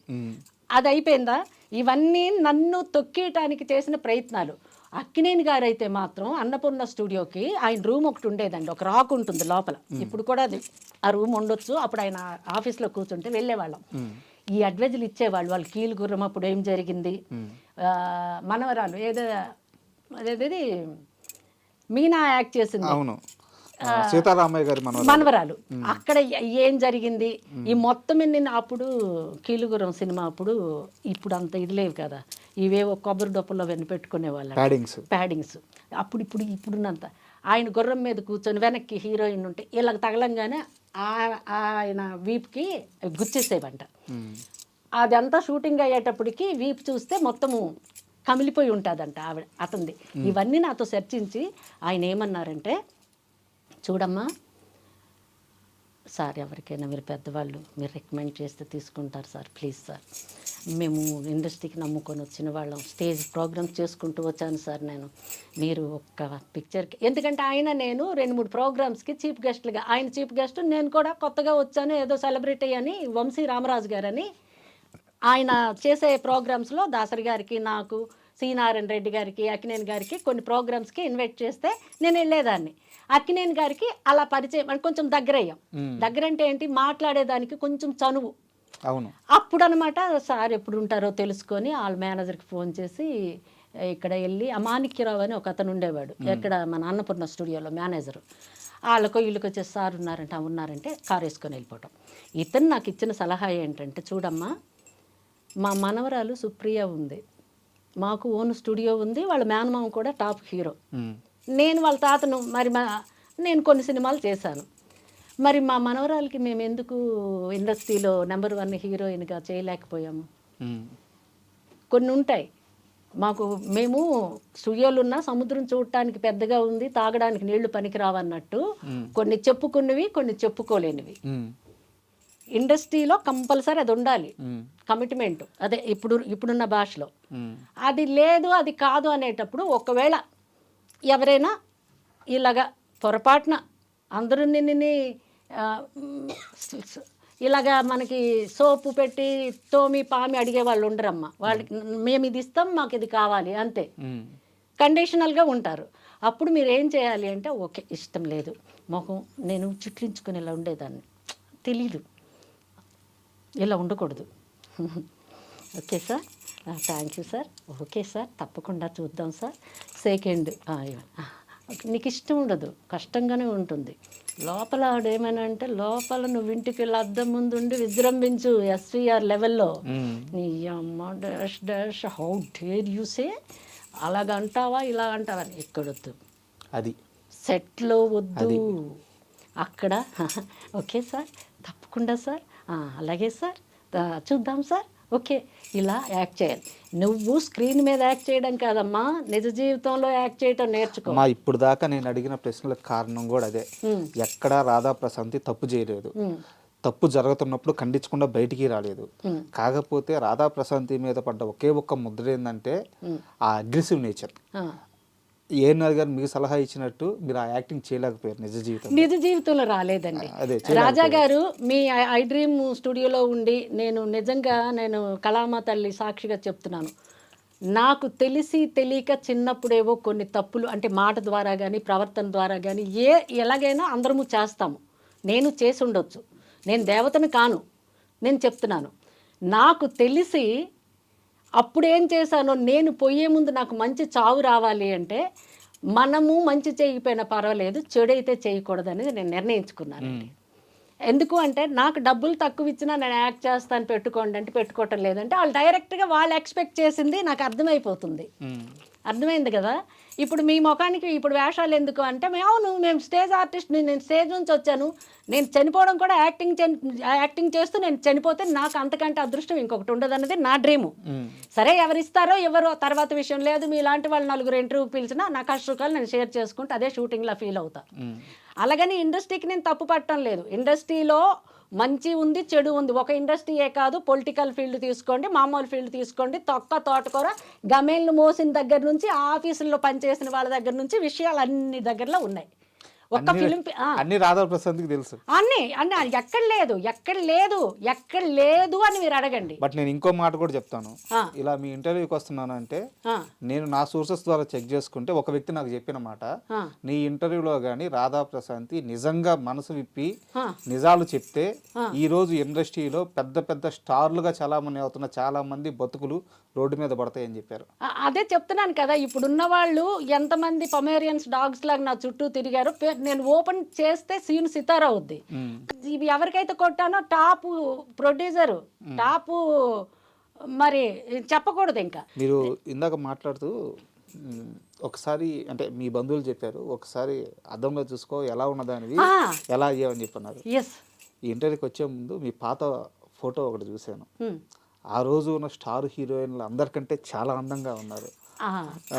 అది అయిపోయిందా? ఇవన్నీ నన్ను తొక్కేయటానికి చేసిన ప్రయత్నాలు. అక్కినేని గారు అయితే మాత్రం అన్నపూర్ణ స్టూడియోకి ఆయన రూమ్ ఒకటి ఉండేదండి, ఒక రాక్ ఉంటుంది లోపల, ఇప్పుడు కూడా అది ఆ రూమ్ ఉండొచ్చు. అప్పుడు ఆయన ఆఫీస్లో కూర్చుంటే వెళ్ళేవాళ్ళం, ఈ అడ్వైజులు ఇచ్చేవాళ్ళు. వాళ్ళు కీలు గుర్రం అప్పుడు ఏం జరిగింది, మనవరాలు అదేది మీనా యాక్ట్ చేసింది, సీతారామయ్య గారి మనవరాలు, అక్కడ ఏం జరిగింది, ఈ మొత్తం అప్పుడు కీలుగురం సినిమా అప్పుడు ఇప్పుడు అంత ఇది లేవు కదా, ఇవేవో కొబ్బరి డొప్పల్లో వెన్ను పెట్టుకునే వాళ్ళు ప్యాడింగ్స్. అప్పుడు ఇప్పుడున్నంత ఆయన గుర్రం మీద కూర్చొని వెనక్కి హీరోయిన్ ఉంటే ఇలా తగలంగానే ఆయన వీపుకి గుచ్చేసేవంట. అదంతా షూటింగ్ అయ్యేటప్పటికి వీపు చూస్తే మొత్తము కమిలిపోయి ఉంటుందంట అతనిది. ఇవన్నీ నాతో చర్చించి ఆయన ఏమన్నారంటే, చూడమ్మా సార్, ఎవరికైనా మీరు పెద్దవాళ్ళు మీరు రికమెండ్ చేస్తే తీసుకుంటారు సార్, ప్లీజ్ సార్, మేము ఇండస్ట్రీకి నమ్ముకొని వచ్చిన వాళ్ళం, స్టేజ్ ప్రోగ్రామ్స్ చేసుకుంటూ వచ్చాను సార్ నేను, మీరు ఒక్క పిక్చర్కి, ఎందుకంటే నేను 2-3 ప్రోగ్రామ్స్కి చీఫ్ గెస్ట్లుగా, ఆయన చీఫ్ గెస్ట్, నేను కూడా కొత్తగా వచ్చాను ఏదో సెలబ్రిటీ అని, వంశీ రామరాజు గారని ఆయన చేసే ప్రోగ్రామ్స్లో దాసరి గారికి, నాకు, సి నారాయణ రెడ్డి గారికి, అక్కినేని గారికి కొన్ని ప్రోగ్రామ్స్కి ఇన్వైట్ చేస్తే నేను వెళ్ళేదాన్ని. అక్కినేని గారికి అలా పరిచయం, కొంచెం దగ్గరయ్యాం. దగ్గర అంటే ఏంటి, మాట్లాడేదానికి కొంచెం చనువు. అప్పుడు అనమాట, సార్ ఎప్పుడు ఉంటారో తెలుసుకొని వాళ్ళ మేనేజర్కి ఫోన్ చేసి ఇక్కడ వెళ్ళి, మాణిక్యరావు అని ఒక అతను ఉండేవాడు ఎక్కడ మన అన్నపూర్ణ స్టూడియోలో మేనేజరు, వాళ్ళకో వీళ్ళకి వచ్చే సార్ ఉన్నారంటే కారు వేసుకొని వెళ్ళిపోవటం. ఇతను నాకు ఇచ్చిన సలహా ఏంటంటే, చూడమ్మా మా మనవరాలు సుప్రియ ఉంది, మాకు ఓన్ స్టూడియో ఉంది, వాళ్ళ మేనమామ కూడా టాప్ హీరో, నేను వాళ్ళ తాతను, మరి నేను కొన్ని సినిమాలు చేశాను, మరి మా మనవరాలకి మేము ఎందుకు ఇండస్ట్రీలో నెంబర్ 1 హీరోయిన్గా చేయలేకపోయాము? కొన్ని ఉంటాయి, మాకు మేము స్టూడియోలు ఉన్న సముద్రం చూడటానికి పెద్దగా ఉంది, తాగడానికి నీళ్లు పనికిరావన్నట్టు కొన్ని చెప్పుకున్నవి, కొన్ని చెప్పుకోలేనివి. ఇండస్ట్రీలో కంపల్సరీ అది ఉండాలి, కమిట్మెంట్. అదే ఇప్పుడున్న భాషలో అది లేదు, అది కాదు అనేటప్పుడు ఒకవేళ ఎవరైనా ఇలాగా పొరపాటున అందరూ నిన్ను ఇలాగా మనకి సోపు పెట్టి తోమి పామి అడిగే వాళ్ళు ఉండరమ్మా. వాళ్ళకి మేము ఇది ఇస్తాం, మాకు ఇది కావాలి అంతే, కండిషనల్గా ఉంటారు. అప్పుడు మీరు ఏం చేయాలి అంటే, ఓకే ఇష్టం లేదు, మొహం నేను చిట్లించుకుని ఇలా ఉండేదాన్ని, తెలీదు, ఇలా ఉండకూడదు. Okay sir, thank you sir, okay sir, తప్పకుండా చూద్దాం సార్, సెకండ్ నీకు ఇష్టం ఉండదు, కష్టంగానే ఉంటుంది. లోపల ఆడేమైనా అంటే, లోపల నువ్వు ఇంటికి వెళ్ళి అద్దం ముందు ఉండి విజృంభించు ఎస్వీఆర్ లెవెల్లో. నీ అమ్మ dash dash how dare you say, అలాగంటావా ఇలా అంటావా, ఎక్కడొద్దు, అది సెట్లో వద్దు. అక్కడ ఓకే సార్, తప్పకుండా సార్, అలాగే సార్, చూద్దాం సార్, ఓకే, ఇలా యాక్ట్ చేయాలి. నువ్వు స్క్రీన్ మీద యాక్ట్ చేయడం కాదమ్మా, నిజ జీవితంలో యాక్ట్ చేయటం నేర్చుకో. ఇప్పుడు దాకా నేను అడిగిన ప్రశ్నలకు కారణం కూడా అదే. ఎక్కడా రాధా ప్రశాంతి తప్పు చేయలేదు, తప్పు జరుగుతున్నప్పుడు ఖండించకుండా బయటికి రాలేదు. కాకపోతే రాధా ప్రశాంతి మీద పడ్డ ఒకే ఒక్క ముద్ర ఏంటంటే ఆ అగ్రెసివ్ నేచర్. ఏఎన్ఆర్ గారు మీకు సలహా ఇచ్చినట్టు మీరు ఆ యాక్టింగ్ చేయలేకపోయారు నిజ జీవితంలో రాలేదండి. రాజా గారు మీ ఐ డ్రీమ్ స్టూడియోలో ఉండి నేను కళామా తల్లి సాక్షిగా చెప్తున్నాను, నాకు తెలిసి తెలియక చిన్నప్పుడేవో కొన్ని తప్పులు అంటే మాట ద్వారా కానీ ప్రవర్తన ద్వారా కానీ ఎలాగైనా అందరము చేస్తాము. నేను చేసి ఉండొచ్చు, నేను దేవతను కాను, నేను చెప్తున్నాను. నాకు తెలిసి అప్పుడేం చేశానో, నేను పోయే ముందు నాకు మంచి చావు రావాలి అంటే మనము మంచి చేయకపోయినా పర్వాలేదు, చెడు అయితే చేయకూడదు అనేది నేను నిర్ణయించుకున్నానండి. ఎందుకు అంటే నాకు డబ్బులు తక్కువ ఇచ్చినా నేను యాక్ట్ చేస్తాను పెట్టుకోండి అంటే పెట్టుకోవటం లేదంటే వాళ్ళు డైరెక్ట్గా వాళ్ళు ఎక్స్పెక్ట్ చేసింది నాకు అర్థమైపోతుంది. అర్థమైంది కదా. ఇప్పుడు మీ ముఖానికి ఇప్పుడు వేషాలు ఎందుకు అంటే, మేము స్టేజ్ ఆర్టిస్ట్ని, నేను స్టేజ్ నుంచి వచ్చాను, నేను చనిపోవడం కూడా యాక్టింగ్ చేస్తూ నేను చనిపోతే నాకు అంతకంటే అదృష్టం ఇంకొకటి ఉండదు అన్నది నా డ్రీము. సరే ఎవరిస్తారో ఎవరో తర్వాత విషయం లేదు. మీ ఇలాంటి వాళ్ళు నలుగురు ఇంటర్వ్యూ పిలిచినా నా కష్టసుఖాలు నేను షేర్ చేసుకుంటే అదే షూటింగ్లో ఫీల్ అవుతా. అలాగని ఇండస్ట్రీకి నేను తప్పు పట్టడం లేదు. ఇండస్ట్రీలో మంచి ఉంది, చెడు ఉంది. ఒక ఇండస్ట్రీయే కాదు, పొలిటికల్ ఫీల్డ్ తీసుకోండి, మామూలు ఫీల్డ్ తీసుకోండి, తోటకూర గమేళ్ళు మోసిన దగ్గర నుంచి ఆఫీసుల్లో పనిచేసిన వాళ్ళ దగ్గర నుంచి విషయాలు అన్ని దగ్గరలో ఉన్నాయి. ఒక్క ఫిలిం అన్ని రాధా ప్రసాద్కి తెలుసు, అన్ని ఎక్కడ లేదు అని మీరు అడగండి. బట్ నేను ఇంకో మాట కూడా చెప్తాను. ఇలా మీ ఇంటర్వ్యూకి వస్తున్నాను అంటే నేను నా సోర్సెస్ ద్వారా చెక్ చేసుకుంటే ఒక వ్యక్తి నాకు చెప్పిన మాట, నీ ఇంటర్వ్యూలో కానీ రాధా ప్రశాంతి నిజంగా మనసు విప్పి నిజాలు చెప్తే ఈ రోజు ఇండస్ట్రీలో పెద్ద పెద్ద స్టార్లుగా చాలామంది అవుతున్న చాలా మంది బతుకులు రోడ్డు మీద పడతాయని చెప్పారు. అదే చెప్తున్నాను కదా, ఇప్పుడున్న వాళ్ళు ఎంతమంది పమేరియన్స్ డాగ్స్ లాగా నా చుట్టూ తిరిగారు. నేను ఓపెన్ చేస్తే సీన్ సితారా అవుద్ది. ఇవి ఎవరికైతే కొట్టానో టాప్ ప్రొడ్యూసరు, టాప్ మరి చెప్పకూడదు. ఇంకా మీరు ఇందాక మాట్లాడుతూ ఒకసారి అంటే మీ బంధువులు చెప్పారు, ఒకసారి అద్దంలో చూసుకో ఎలా ఉన్నదానివి, ఎలా అయ్యావని చెప్పన్నారు. ఈ ఇంటర్వ్యూకి వచ్చే ముందు మీ పాత ఫోటో ఒకటి చూశాను. ఆ రోజు ఉన్న స్టార్ హీరోయిన్లు అందరికంటే చాలా అందంగా ఉన్నారు.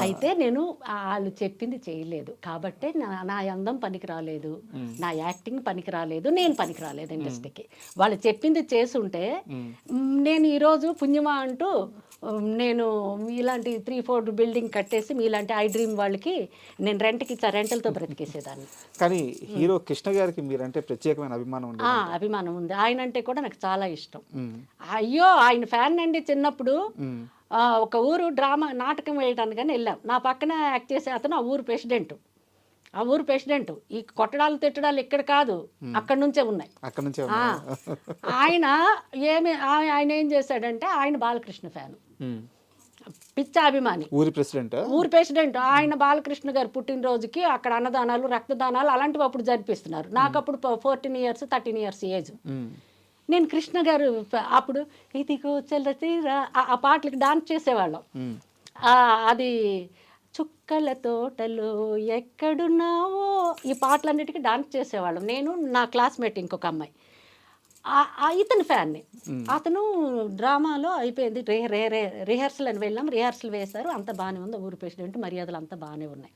అయితే నేను వాళ్ళు చెప్పింది చేయలేదు కాబట్టి నా అందం పనికి రాలేదు, నా యాక్టింగ్ పనికి రాలేదు, నేను పనికి రాలేదు ఇండస్ట్రీకి. వాళ్ళు చెప్పింది చేసుంటే నేను ఈరోజు పుణ్యమా అంటూ నేను ఇలాంటి 3-4 బిల్డింగ్ కట్టేసి మీలాంటి ఐ డ్రీమ్ వాళ్ళకి నేను రెంట్లతో బ్రతికేసేదాన్ని. కానీ హీరో కృష్ణ గారికి మీరంటే ప్రత్యేకమైన అభిమానం ఉంది. ఆయన అంటే కూడా నాకు చాలా ఇష్టం. అయ్యో ఆయన ఫ్యాన్ అండి. చిన్నప్పుడు ఒక ఊరు డ్రామా నాటకం వేయడానికి కానీ వెళ్ళాం. నా పక్కన యాక్ట్ చేసే అతను ఆ ఊరు ప్రెసిడెంట్. ఈ కొట్టడాలు తిట్టడాలు ఇక్కడ కాదు, అక్కడ నుంచే ఉన్నాయి. ఆయన ఏం చేశాడంటే, ఆయన బాలకృష్ణ ఫ్యాను, పిచ్చ అభిమాని, ఊరి ప్రెసిడెంట్. ఆయన బాలకృష్ణ గారు పుట్టినరోజుకి అక్కడ అన్నదానాలు, రక్తదానాలు అలాంటివి అప్పుడు జరిపిస్తున్నారు. నాకు అప్పుడు 14 years 13 years ఏజ్. నేను కృష్ణ గారు అప్పుడు ఇదిగో చల్లతీరా ఆ పాటలకి డాన్స్ చేసేవాళ్ళం. అది చుక్కల తోటలో ఎక్కడున్నావో ఈ పాటలన్నిటికీ డాన్స్ చేసేవాళ్ళం. నేను, నా క్లాస్మేట్ ఇంకొక అమ్మాయి. ఇతని ఫ్యాన్ని. అతను డ్రామాలో అయిపోయింది, రిహార్సల్ అని వెళ్ళాం, రిహార్సల్ వేశారు, అంత బాగానే ఉంది, ఊరు ప్రెసిడెంట్ మర్యాదలు అంతా బాగానే ఉన్నాయి,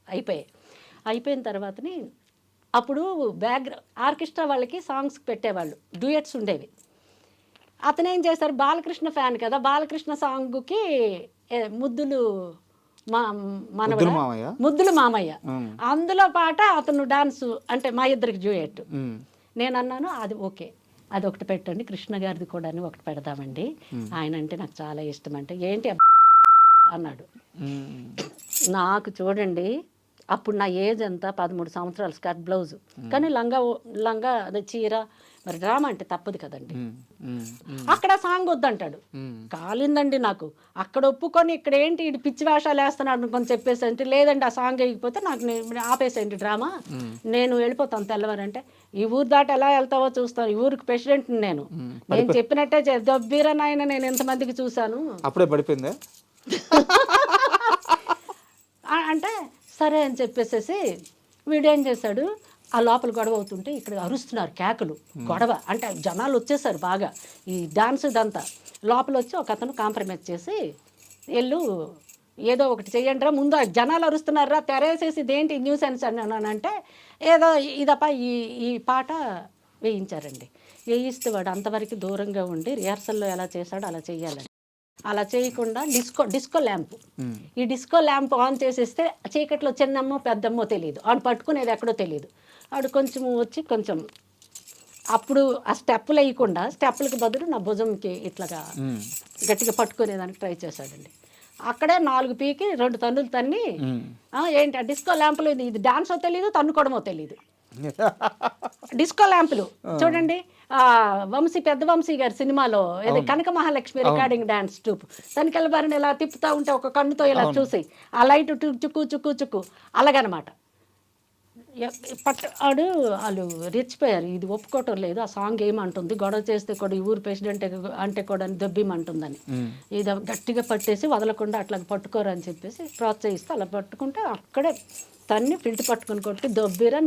అయిపోయిన తర్వాతని అప్పుడు ఆర్కెస్ట్రా వాళ్ళకి సాంగ్స్ పెట్టేవాళ్ళు, డ్యూయట్స్ ఉండేవి. అతను ఏం చేశారు, బాలకృష్ణ ఫ్యాన్ కదా, బాలకృష్ణ సాంగ్కి ముద్దులు ముద్దులు మామయ్య అందులో పాట అతను డాన్స్ అంటే మా ఇద్దరికి డ్యూయట్. నేను అన్నాను అది ఓకే, అది ఒకటి పెట్టండి, కృష్ణ గారిది కూడా ఒకటి పెడదామండి, ఆయన అంటే నాకు చాలా ఇష్టం అంటే ఏంటి అన్నాడు. నాకు చూడండి అప్పుడు నా ఏజ్ అంతా 13 సంవత్సరాలు, స్కర్ట్ బ్లౌజ్, కానీ లంగా అదే చీర, మరి డ్రామా అంటే తప్పదు కదండి. అక్కడ సాంగ్ వద్దంటాడు, కాలిందండి నాకు. అక్కడ ఒప్పుకొని ఇక్కడ ఏంటి ఇది పిచ్చి వేషాలు వేస్తున్నాడు అనుకొని చెప్పేసి అంటే లేదండి ఆ సాంగ్ వేయకపోతే నాకు ఆపేసేయండి డ్రామా, నేను వెళ్ళిపోతాను తెల్లవారంటే. ఈ ఊరు దాటి ఎలా వెళ్తావో చూస్తాను, ఈ ఊరికి ప్రెసిడెంట్ నేను చెప్పినట్టే దబ్బీరా నాయన, నేను ఎంతమందికి చూశాను. అప్పుడే పడిపోయిందా అంటే సరే అని చెప్పేసేసి వీడు ఏం చేశాడు, ఆ లోపల గొడవ అవుతుంటే ఇక్కడ అరుస్తున్నారు, కేకలు, గొడవ అంటే జనాలు వచ్చేసారు బాగా, ఈ డాన్స్ ఇదంతా. లోపల వచ్చి ఒక అతను కాంప్రమైజ్ చేసి వెళ్ళు ఏదో ఒకటి చెయ్యండిరా, ముందు జనాలు అరుస్తున్నారా, తెరేసేసి ఇదేంటి న్యూస్ అని అంటే ఏదో ఇదప్ప ఈ పాట వేయించారండి. వేయిస్తే వాడు అంతవరకు దూరంగా ఉండి రిహార్సల్లో ఎలా చేశాడో అలా చెయ్యాలని, అలా చేయకుండా డిస్కో ల్యాంప్, ఈ డిస్కో ల్యాంప్ ఆన్ చేసేస్తే చీకట్లో చిన్నమ్మో పెద్దమ్మో తెలియదు, ఆడు పట్టుకునేది ఎక్కడో తెలియదు. ఆడు కొంచెం వచ్చి కొంచెం అప్పుడు ఆ స్టెప్పులు వేయకుండా స్టెప్పులకి బదులు నా భుజంకి ఇట్లాగా గట్టిగా పట్టుకునేదానికి ట్రై చేశాడండి. అక్కడే 4 పీకి 2 తన్నులు తన్ని ఏంటి ఆ డిస్కో ల్యాంపులు ఇది డాన్సో తెలియదు, తన్నుకోవడమో తెలియదు. డిస్కో ల్యాంపులు చూడండి, పెద్ద వంశీ గారి సినిమాలో ఇది కనక మహాలక్ష్మి రికార్డింగ్ డాన్స్ ట్రూప్, తనికెళ్ళబారిని ఇలా తిప్పుతా ఉంటే ఒక కన్నుతో ఇలా చూసి ఆ లైట్ చుక్కు చుక్కు చుక్కు అలాగనమాట. వాళ్ళు రెచ్చిపోయారు, ఇది ఒప్పుకోవటం లేదు, ఆ సాంగ్ ఏమంటుంది, గొడవ చేస్తే కూడా ఈ ఊరు ప్రెసిడెంట్ అంటే కూడా దొబ్బిమంటుందని, ఇది గట్టిగా పట్టేసి వదలకుండా అట్లా పట్టుకోరు అని చెప్పేసి ప్రోత్సహిస్తే అలా పట్టుకుంటే అక్కడే తన్ని ఫిల్ట్ పట్టుకుని కొట్టి దొబ్బిరా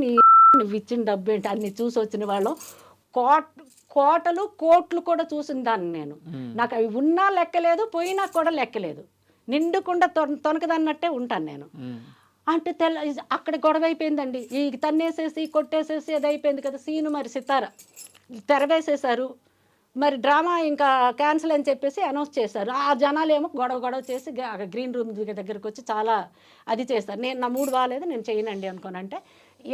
నువ్వు ఇచ్చిన డబ్బు ఏంటి అన్ని చూసి వచ్చిన వాళ్ళు కోటలు కోట్లు కూడా చూసిన దాన్ని నేను. నాకు అవి ఉన్నా లెక్కలేదు, పోయినా కూడా లెక్కలేదు, నిండుకుండా తొనకదన్నట్టే ఉంటాను నేను. అంటే అక్కడ గొడవ అయిపోయిందండి, ఈ తన్నేసేసి కొట్టేసేసి అది అయిపోయింది కదా సీను. మరి సితార తెరవేసేశారు, మరి డ్రామా ఇంకా క్యాన్సిల్ అని చెప్పేసి అనౌన్స్ చేశారు. ఆ జనాలు ఏమో గొడవ చేసి గ్రీన్ రూమ్ దగ్గరికి వచ్చి చాలా అది చేస్తారు. నేను నా మూడు బాగాలేదు నేను చేయనండి అనుకోనంటే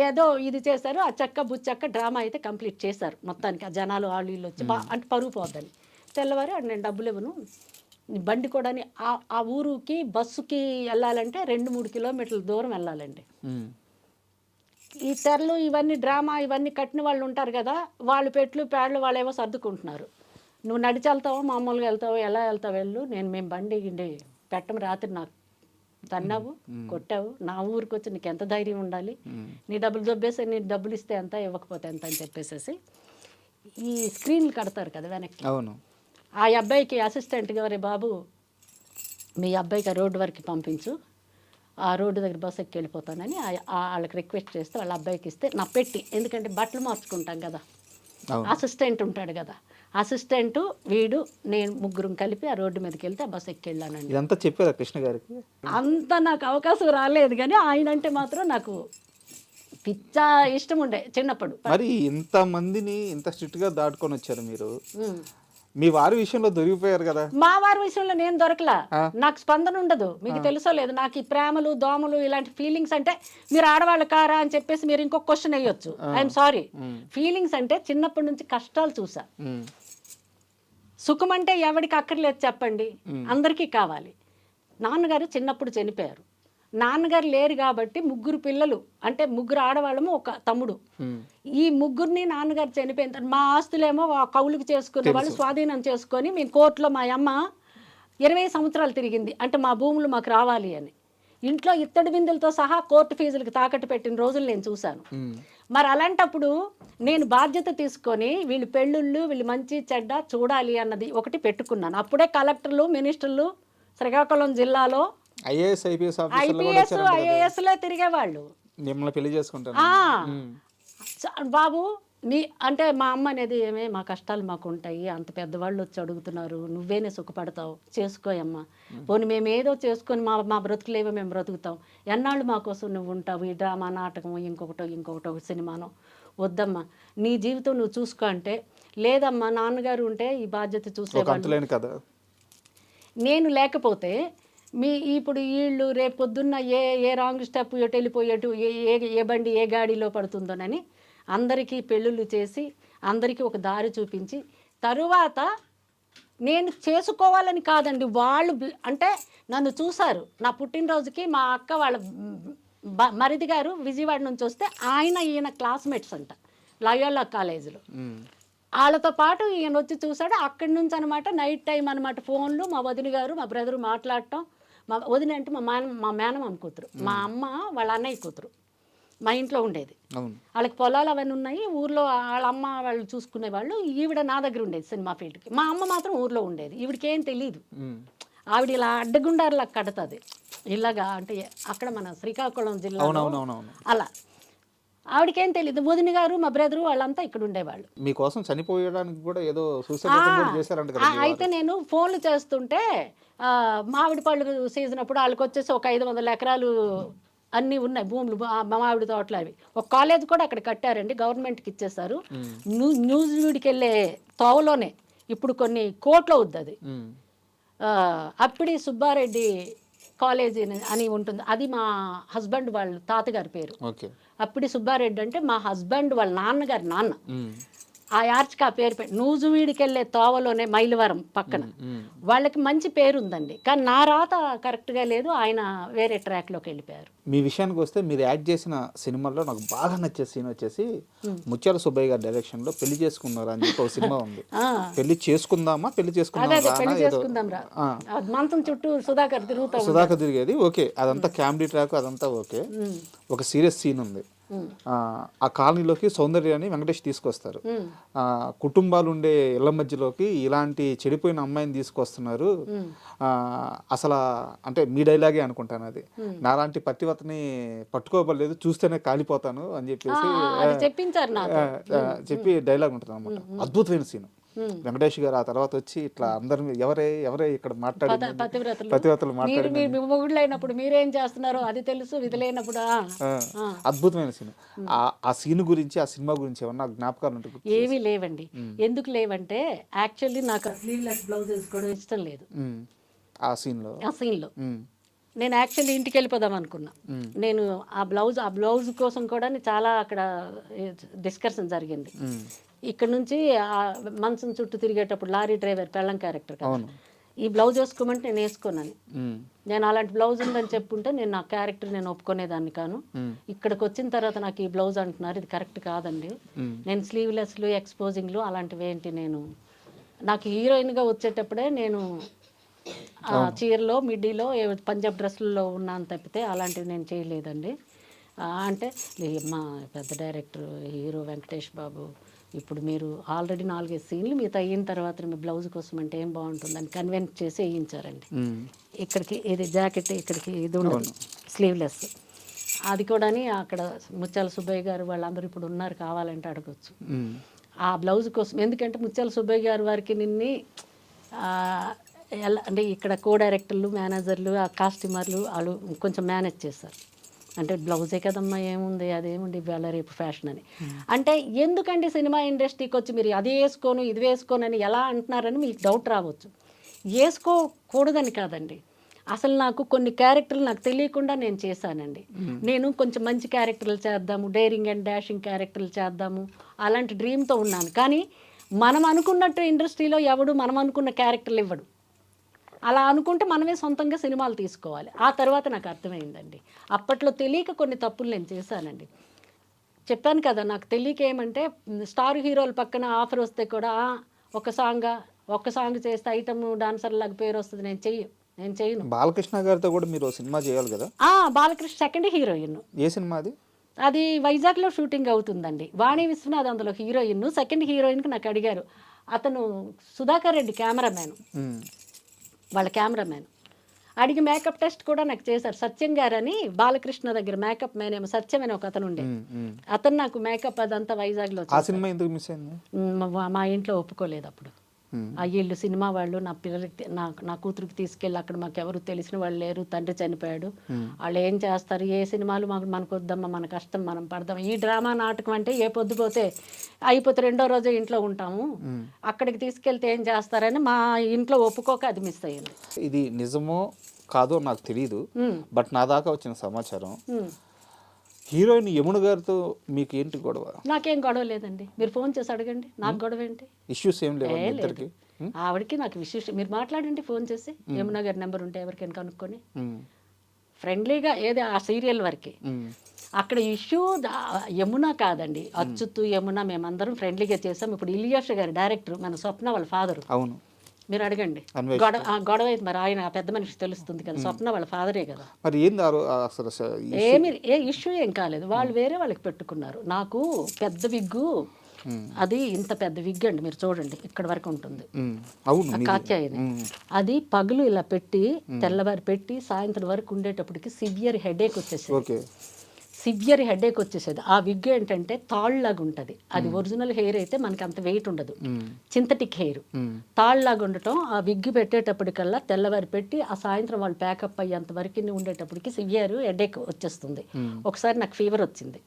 ఏదో ఇది చేశారు. ఆ చెక్క బుచ్చక్క డ్రామా అయితే కంప్లీట్ చేశారు మొత్తానికి. ఆ జనాలు వాళ్ళు వీళ్ళు వచ్చి అంటే పరుగు పోద్దని తెల్లవారు నేను డబ్బులు ఇవ్వను, బండి కూడా ఆ ఊరుకి బస్సుకి వెళ్ళాలంటే 2-3 కిలోమీటర్ల దూరం వెళ్ళాలండి. ఈ తెరలు ఇవన్నీ డ్రామా ఇవన్నీ కట్టిన వాళ్ళు ఉంటారు కదా, వాళ్ళు పెట్లు పేడలు వాళ్ళు ఏమో సర్దుకుంటున్నారు. నువ్వు నడిచి వెళ్తావో మామూలుగా వెళ్తావో ఎలా వెళ్తావు వెళ్ళు, మేము బండి పెట్టం, రాత్రి నాకు తన్నావు కొట్టావు, నా ఊరికి వచ్చి నీకు ఎంత ధైర్యం ఉండాలి, నీ డబ్బులు దొబ్బేసి నీ డబ్బులు ఇస్తే ఎంత ఇవ్వకపోతే ఎంత అని చెప్పేసేసి ఈ స్క్రీన్లు కడతారు కదా వెనక్కి. అవును. ఆ అబ్బాయికి అసిస్టెంట్గా వరే బాబు మీ అబ్బాయికి ఆ రోడ్డు వరకు పంపించు, ఆ రోడ్డు దగ్గర బస్సు ఎక్కి వెళ్ళిపోతానని వాళ్ళకి రిక్వెస్ట్ చేస్తే వాళ్ళ అబ్బాయికి ఇస్తే నా పెట్టి, ఎందుకంటే బట్టలు మార్చుకుంటాం కదా, అసిస్టెంట్ ఉంటాడు కదా, అసిస్టెంట్ వీడు నేను ముగ్గురం కలిపి ఆ రోడ్డు మీదకి వెళ్తే ఆ బస్సు ఎక్కి వెళ్ళానండి. ఇదంతా చెప్పారా కృష్ణ గారికి? అంత నాకు అవకాశం రాలేదు, కానీ ఆయన అంటే మాత్రం నాకు పిచ్చ ఇష్టం ఉండే చిన్నప్పుడు. మరి ఇంతమందిని ఇంత స్ట్రిక్ట్గా దాటుకొని వచ్చారు మీరు, మీ వారి విషయంలో దొరికిపోయారు కదా. మా వారి విషయంలో నేను దొరకలా, నాకు స్పందన ఉండదు, మీకు తెలుసో లేదు. నాకు ఈ ప్రేమలు దోమలు ఇలాంటి ఫీలింగ్స్ అంటే మీరు ఆడవాళ్ళు కారా అని చెప్పేసి మీరు ఇంకొక క్వశ్చన్ వేయొచ్చు. ఐఎమ్ సారీ, ఫీలింగ్స్ అంటే చిన్నప్పటి నుంచి కష్టాలు చూసా. సుఖం అంటే ఎవరికి అక్కర్లేదు చెప్పండి, అందరికీ కావాలి. నాన్నగారు చిన్నప్పుడు చనిపోయారు, నాన్నగారు లేరు కాబట్టి 3 పిల్లలు, అంటే 3 ఆడవాళ్ళము ఒక తమ్ముడు. ఈ 3ని నాన్నగారు చనిపోయిన తర్వాత మా ఆస్తులేమో కౌలుకు చేసుకున్న వాళ్ళు స్వాధీనం చేసుకొని మేము కోర్టులో మా అమ్మ 20 సంవత్సరాలు తిరిగింది, అంటే మా భూములు మాకు రావాలి అని. ఇంట్లో ఇత్తడి బిందులతో సహా కోర్టు ఫీజులకు తాకట్టు పెట్టిన రోజులు నేను చూశాను. మరి అలాంటప్పుడు నేను బాధ్యత తీసుకొని వీళ్ళు పెళ్ళిళ్ళు వీళ్ళు మంచి చెడ్డ చూడాలి అన్నది ఒకటి పెట్టుకున్నాను. అప్పుడే కలెక్టర్లు మినిస్టర్లు శ్రీకాకుళం జిల్లాలో ఐఏఎస్ ఐఏఎస్లో తిరిగేవాళ్ళు. మిమ్మల్ని పెళ్లి చేసుకుంటారు బాబు అంటే మా అమ్మ అనేది ఏమే మా కష్టాలు మాకు ఉంటాయి, అంత పెద్దవాళ్ళు వచ్చి అడుగుతున్నారు, నువ్వేనే సుఖపడతావు, చేసుకోయమ్మా, పోనీ మేము ఏదో చేసుకొని మా బ్రతుకులేవో మేము బ్రతుకుతాం, ఎన్నాళ్ళు మా కోసం నువ్వు ఉంటావు, ఈ డ్రామా నాటకం ఇంకొకటో సినిమానో, వద్దమ్మా నీ జీవితం నువ్వు చూసుకో అంటే, లేదమ్మా నాన్నగారు ఉంటే ఈ బాధ్యత చూసేవాళ్ళు, కదా నేను లేకపోతే ఇప్పుడు వీళ్ళు రేపు పొద్దున్న ఏ రాంగ్ స్టెప్ ఎటు వెళ్ళిపోయేటు ఏ బండి ఏ గాడిలో పడుతుందోనని అందరికీ పెళ్ళిళ్ళు చేసి అందరికీ ఒక దారి చూపించి, తరువాత నేను చేసుకోవాలని కాదండి, వాళ్ళు అంటే నన్ను చూశారు. నా పుట్టినరోజుకి మా అక్క వాళ్ళ మరిది గారు విజయవాడ నుంచి వస్తే ఈయన క్లాస్మేట్స్ అంట లయోలా కాలేజీలో, వాళ్ళతో పాటు ఈయన వచ్చి చూశాడు. అక్కడి నుంచి అనమాట నైట్ టైం అనమాట ఫోన్లు, మా వదిన గారు మా బ్రదరు మాట్లాడటం. మా వదిన అంటే మా మేనమామ కూతురు, మా అమ్మ వాళ్ళ అన్నయ్య కూతురు, మా ఇంట్లో ఉండేది. వాళ్ళకి పొలాలు అవన్నీ ఉన్నాయి, ఊర్లో వాళ్ళ అమ్మ వాళ్ళు చూసుకునేవాళ్ళు. ఈవిడ నా దగ్గర ఉండేది సినిమా ఫీల్డ్కి. మా అమ్మ మాత్రం ఊర్లో ఉండేది. ఈవిడికి ఏం తెలియదు, ఆవిడ ఇలా అడ్డగుండారులా కడతాది ఇలాగా, అంటే అక్కడ మన శ్రీకాకుళం జిల్లా అలా. ఆవిడకేం తెలియదు. వదిన గారు మా బ్రదరు వాళ్ళంతా ఇక్కడ ఉండేవాళ్ళు. మీకోసం చనిపోయడానికి కూడా ఏదో చేశారంట. అయితే నేను ఫోన్లు చేస్తుంటే మామిడి పళ్ళు సీజన్ అప్పుడు వాళ్ళకి వచ్చేసి ఒక 500 ఎకరాలు అన్నీ ఉన్నాయి భూములు, మామిడి తోటలు అవి. ఒక కాలేజ్ కూడా అక్కడ కట్టారండి, గవర్నమెంట్కి ఇచ్చేసారు. న్యూజివీడ్కి వెళ్ళే తోవలోనే ఇప్పుడు కొన్ని కోట్లు అవుద్ది అది. అప్పిడి సుబ్బారెడ్డి కాలేజీ అని ఉంటుంది, అది మా హస్బెండ్ వాళ్ళ తాతగారి పేరు. అప్పిడి సుబ్బారెడ్డి అంటే మా హస్బెండ్ వాళ్ళ నాన్నగారి నాన్న. ఆ యార్చ్కి ఆ పేరు నూజువీడికి వెళ్ళే తోవలోనే మైలవరం పక్కన. వాళ్ళకి మంచి పేరు ఉందండి, కానీ నా రాత కరెక్ట్గా లేదు, ఆయన వేరే ట్రాక్లోకి వెళ్ళిపోయారు. మీ విషయానికి వస్తే మీరు యాక్ట్ చేసిన సినిమాల్లో నాకు బాగా నచ్చే సీన్ వచ్చేసి ముత్యాల సుబ్బయ్య గారి డైరెక్షన్లో పెళ్లి చేసుకున్నారా అని చెప్పి ఒక సినిమా ఉంది. పెళ్లి చేసుకుందామా పెళ్లి చేసుకుందాం మంచం చుట్టూ సుధాకర్ తిరిగేది. ఓకే, అదంతా కామెడీ ట్రాక్, అదంతా ఓకే. ఒక సీరియస్ సీన్ ఉంది. ఆ కాలనీలోకి సౌందర్యాన్ని వెంకటేష్ తీసుకొస్తారు. కుటుంబాలు ఉండే ఇళ్ల మధ్యలోకి ఇలాంటి చెడిపోయిన అమ్మాయిని తీసుకొస్తున్నారు. అసలు అంటే మీ డైలాగే అనుకుంటాను అది, నాలాంటి పతివతని పట్టుకోబడలేదు, చూస్తేనే కాలిపోతాను అని చెప్పేసి చెప్పి డైలాగ్ ఉంటుంది అనమాట. అద్భుతమైన సీన్. వెంకటేష్ గారు ఆ తర్వాత వచ్చి ఇట్లా అందరిని ఎవరే ఇక్కడ మాట్లాడి పతివ్రతలు మొగుళ్ళు అయినప్పుడు మీరేం చేస్తున్నారో అది తెలుసు, ఇది లేనప్పుడు. అద్భుతమైన సీన్. ఆ సీన్ గురించి, ఆ సినిమా గురించి ఏమన్నా జ్ఞాపకాలు ఉంటాయి? ఏమీ లేవండి. ఎందుకు లేవంటే యాక్చువల్లీ నాకు స్లీవ్లెస్ బ్లౌజ్ వేసుకోవడం ఇష్టం లేదు. ఆ సీన్లో నేను యాక్చువల్లీ ఇంటికి వెళ్ళిపోదాం అనుకున్నా. నేను ఆ బ్లౌజ్ కోసం కూడా చాలా అక్కడ డిస్కషన్ జరిగింది. ఇక్కడ నుంచి మంచం చుట్టూ తిరిగేటప్పుడు లారీ డ్రైవర్ పెళ్ళం క్యారెక్టర్ కదా, ఈ బ్లౌజ్ వేసుకోమంటే నేను వేసుకోనని, నేను అలాంటి బ్లౌజ్ ఉందని చెప్పుంటే నేను నా క్యారెక్టర్ నేను ఒప్పుకునేదాన్ని కాను. ఇక్కడికి వచ్చిన తర్వాత నాకు ఈ బ్లౌజ్ అంటున్నారు, ఇది కరెక్ట్ కాదండి. నేను స్లీవ్లెస్లు ఎక్స్పోజింగ్లు అలాంటివి ఏంటి, నాకు హీరోయిన్గా వచ్చేటప్పుడే నేను చీరలో మిడ్డీలో పంజాబ్ డ్రెస్సుల్లో ఉన్నాను తప్పితే అలాంటివి నేను చేయలేదండి. అంటే మా పెద్ద డైరెక్టర్ హీరో వెంకటేష్ బాబు, ఇప్పుడు మీరు ఆల్రెడీ 4-5 సీన్లు మీతో అయిన తర్వాత మీ బ్లౌజ్ కోసం అంటే ఏం బాగుంటుందని కన్విన్స్ చేసి వేయించారండి. ఇక్కడికి ఇది జాకెట్, ఇక్కడికి ఇది ఉండదు స్లీవ్లెస్, అది కూడా అక్కడ ముత్యాల సుబ్బయ్య గారు వాళ్ళందరూ ఇప్పుడు ఉన్నారు, కావాలంటే అడగచ్చు ఆ బ్లౌజ్ కోసం. ఎందుకంటే ముత్యాల సుబ్బయ్య గారు వారికి అంటే ఇక్కడ కో డైరెక్టర్లు, మేనేజర్లు, ఆ కాస్ట్యూమర్లు వాళ్ళు కొంచెం మేనేజ్ చేస్తారు. అంటే బ్లౌజే కదమ్మా, ఏముంది అదేముంది ఇవాళ రేపు ఫ్యాషన్ అని. అంటే ఎందుకండి సినిమా ఇండస్ట్రీకి వచ్చి మీరు అది వేసుకోను ఇది వేసుకోనని ఎలా అంటున్నారని మీకు డౌట్ రావచ్చు. వేసుకోకూడదని కాదండి, అసలు నాకు కొన్ని క్యారెక్టర్లు నాకు తెలియకుండా నేను చేశానండి. నేను కొంచెం మంచి క్యారెక్టర్లు చేద్దాము, డైరింగ్ అండ్ డాషింగ్ క్యారెక్టర్లు చేద్దాము అలాంటి డ్రీమ్తో ఉన్నాను. కానీ మనం అనుకున్నట్టు ఇండస్ట్రీలో ఎవడు మనం అనుకున్న క్యారెక్టర్లు ఇవ్వడు. అలా అనుకుంటే మనమే సొంతంగా సినిమాలు తీసుకోవాలి. ఆ తర్వాత నాకు అర్థమైందండి, అప్పట్లో తెలియక కొన్ని తప్పులు నేను చేశానండి. చెప్పాను కదా, నాకు తెలియక ఏమంటే స్టార్ హీరోల పక్కన ఆఫర్ వస్తే కూడా ఒక్క సాంగ్ చేస్తే ఐటమ్ డాన్సర్ లాగా పేరు వస్తుంది, నేను చేయను. బాలకృష్ణ గారితో కూడా మీరు సినిమా చేయాలి కదా? Balakrishna second heroine. ఏ సినిమా అది? అది వైజాగ్లో షూటింగ్ అవుతుందండి. వాణి విశ్వనాథ్ అందులో హీరోయిన్. సెకండ్ హీరోయిన్కి నాకు అడిగారు, అతను సుధాకర్ రెడ్డి కెమెరామ్యాన్, వాళ్ళ కెమెరామ్యాన్. అడిగి మేకప్ టెస్ట్ కూడా నాకు చేశారు. సత్యం గారని బాలకృష్ణ దగ్గర మేకప్ మ్యాన్ ఏమో సత్యం అని ఒక అతను ఉండే, అతను నాకు మేకప్ అదంతా వైజాగ్లో ఆ సినిమా ఎందుకు మిస్ అయింది? మా ఇంట్లో ఒప్పుకోలేదు అప్పుడు. ఆ వీళ్ళు సినిమా వాళ్ళు నా పిల్లలకి నా కూతురికి తీసుకెళ్ళి అక్కడ మాకు ఎవరు తెలిసిన వాళ్ళు లేరు, తండ్రి చనిపోయాడు, వాళ్ళు ఏం చేస్తారు, ఏ సినిమాలు మనకు వద్దమ్మా, మన కష్టం మనం పడదాం, ఈ డ్రామా నాటకం అంటే ఏ పొద్దుపోతే అయిపోతే రెండో రోజే ఇంట్లో ఉంటాము, అక్కడికి తీసుకెళ్తే ఏం చేస్తారని మా ఇంట్లో ఒప్పుకోక అది మిస్ అయ్యింది. ఇది నిజమో కాదో నాకు తెలియదు, బట్ నా దాకా వచ్చిన సమాచారం హీరోయిన్ యమున గారితో మీకు ఏంటి గొడవ? నాకేం గొడవ లేదండి, మీరు ఫోన్ చేసి అడగండి, నాకు గొడవ ఏంటి? ఇష్యూస్ ఏం లేవు ఇద్దరికి? ఆవిడకి నాకు విశేషం, మీరు మాట్లాడండి ఫోన్ చేసి, యమున గారి నెంబర్ ఉంటే ఎవరికైనా కనుక్కొని ఫ్రెండ్లీగా, ఏది ఆ సీరియల్ వరకే. అక్కడ ఇష్యూ యమున కాదండి, అచ్యుత్ యమున మేమందరం ఫ్రెండ్లీగా చేసాం. ఇప్పుడు ఇలియాష్ గారు డైరెక్టర్, మన స్వప్న వాళ్ళ ఫాదరు, అవును, మీరు అడగండి. గొడవ అయితే మరి ఆయన పెద్ద మనిషి తెలుస్తుంది కదా, స్వప్న వాళ్ళ ఫాదరే కదా. మరి ఏంది అసలు ఏ ఇష్యూ ఏం కాలేదు, వాళ్ళు వేరే వాళ్ళకి పెట్టుకున్నారు. నాకు పెద్ద విగ్గు, అది ఇంత పెద్ద విగ్ అండి, మీరు చూడండి ఇక్కడ వరకు ఉంటుంది కాత్యాయని, అది పగులు ఇలా పెట్టి తెల్లవారి పెట్టి సాయంత్రం వరకు ఉండేటప్పటికి సివియర్ హెడేక్ వచ్చేసేది. సివియర్ హెడేక్ వచ్చేసేది. ఆ విగ్ ఏంటంటే తాళ్ళలాగా ఉంటుంది, అది ఒరిజినల్ హెయిర్ అయితే మనకి అంత వెయిట్ ఉండదు, సింథటిక్ హెయిర్ తాళ్ళలాగా ఉండటం. ఆ విగ్ పెట్టేటప్పటికల్లా తెల్లవారి పెట్టి ఆ సాయంత్రం వాళ్ళు ప్యాకప్ అయ్యేంత వరకు ఉండేటప్పటికి సివియర్ హెడేక్ వచ్చేస్తుంది. ఒకసారి నాకు ఫీవర్ వచ్చింది,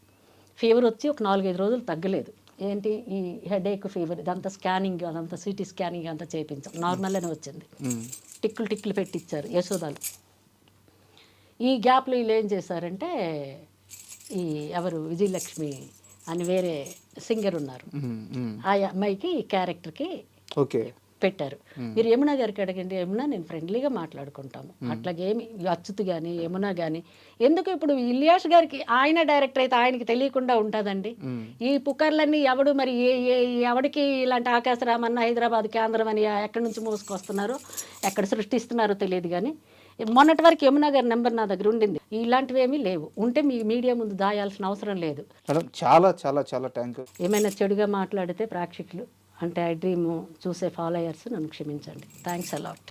ఫీవర్ వచ్చి ఒక 4-5 రోజులు తగ్గలేదు. ఏంటి ఈ హెడేక్ ఫీవర్, ఇదంతా స్కానింగ్, అదంతా సిటీ స్కానింగ్ అంతా చేయించాం, నార్మల్గానే వచ్చింది. టిక్కులు పెట్టించారు యశోదాలు. ఈ గ్యాప్లో వీళ్ళు ఏం చేశారంటే, ఈ ఎవరు విజయలక్ష్మి అని వేరే సింగర్ ఉన్నారు, ఆ అమ్మాయికి ఈ క్యారెక్టర్కి ఓకే పెట్టారు. మీరు యమున గారికి అడగండి, యమున నేను ఫ్రెండ్లీగా మాట్లాడుకుంటాము, అట్లాగేమి అచ్యుత్ కానీ యమున కానీ ఎందుకు. ఇప్పుడు ఇలియాష్ గారికి ఆయన డైరెక్టర్ అయితే ఆయనకి తెలియకుండా ఉంటుందండి ఈ పుకార్లన్నీ. ఎవడు మరి ఎవడికి ఇలాంటి ఆకాశరామన్న హైదరాబాద్ కేంద్రం అని ఎక్కడి నుంచి మోసుకొస్తున్నారో ఎక్కడ సృష్టిస్తున్నారో తెలియదు. కానీ మొన్నటి వరకు యమున గారి నెంబర్ నా దగ్గర ఉండింది, ఇలాంటివి ఏమీ లేవు. ఉంటే మీ మీడియా ముందు దాయాల్సిన అవసరం లేదు. చాలా చాలా చాలా థ్యాంక్ యూ. ఏమైనా చెడుగా మాట్లాడితే ప్రేక్షకులు అంటే ఐ డ్రీమ్ చూసే ఫాలోయర్స్ నన్ను క్షమించండి. Thanks a lot.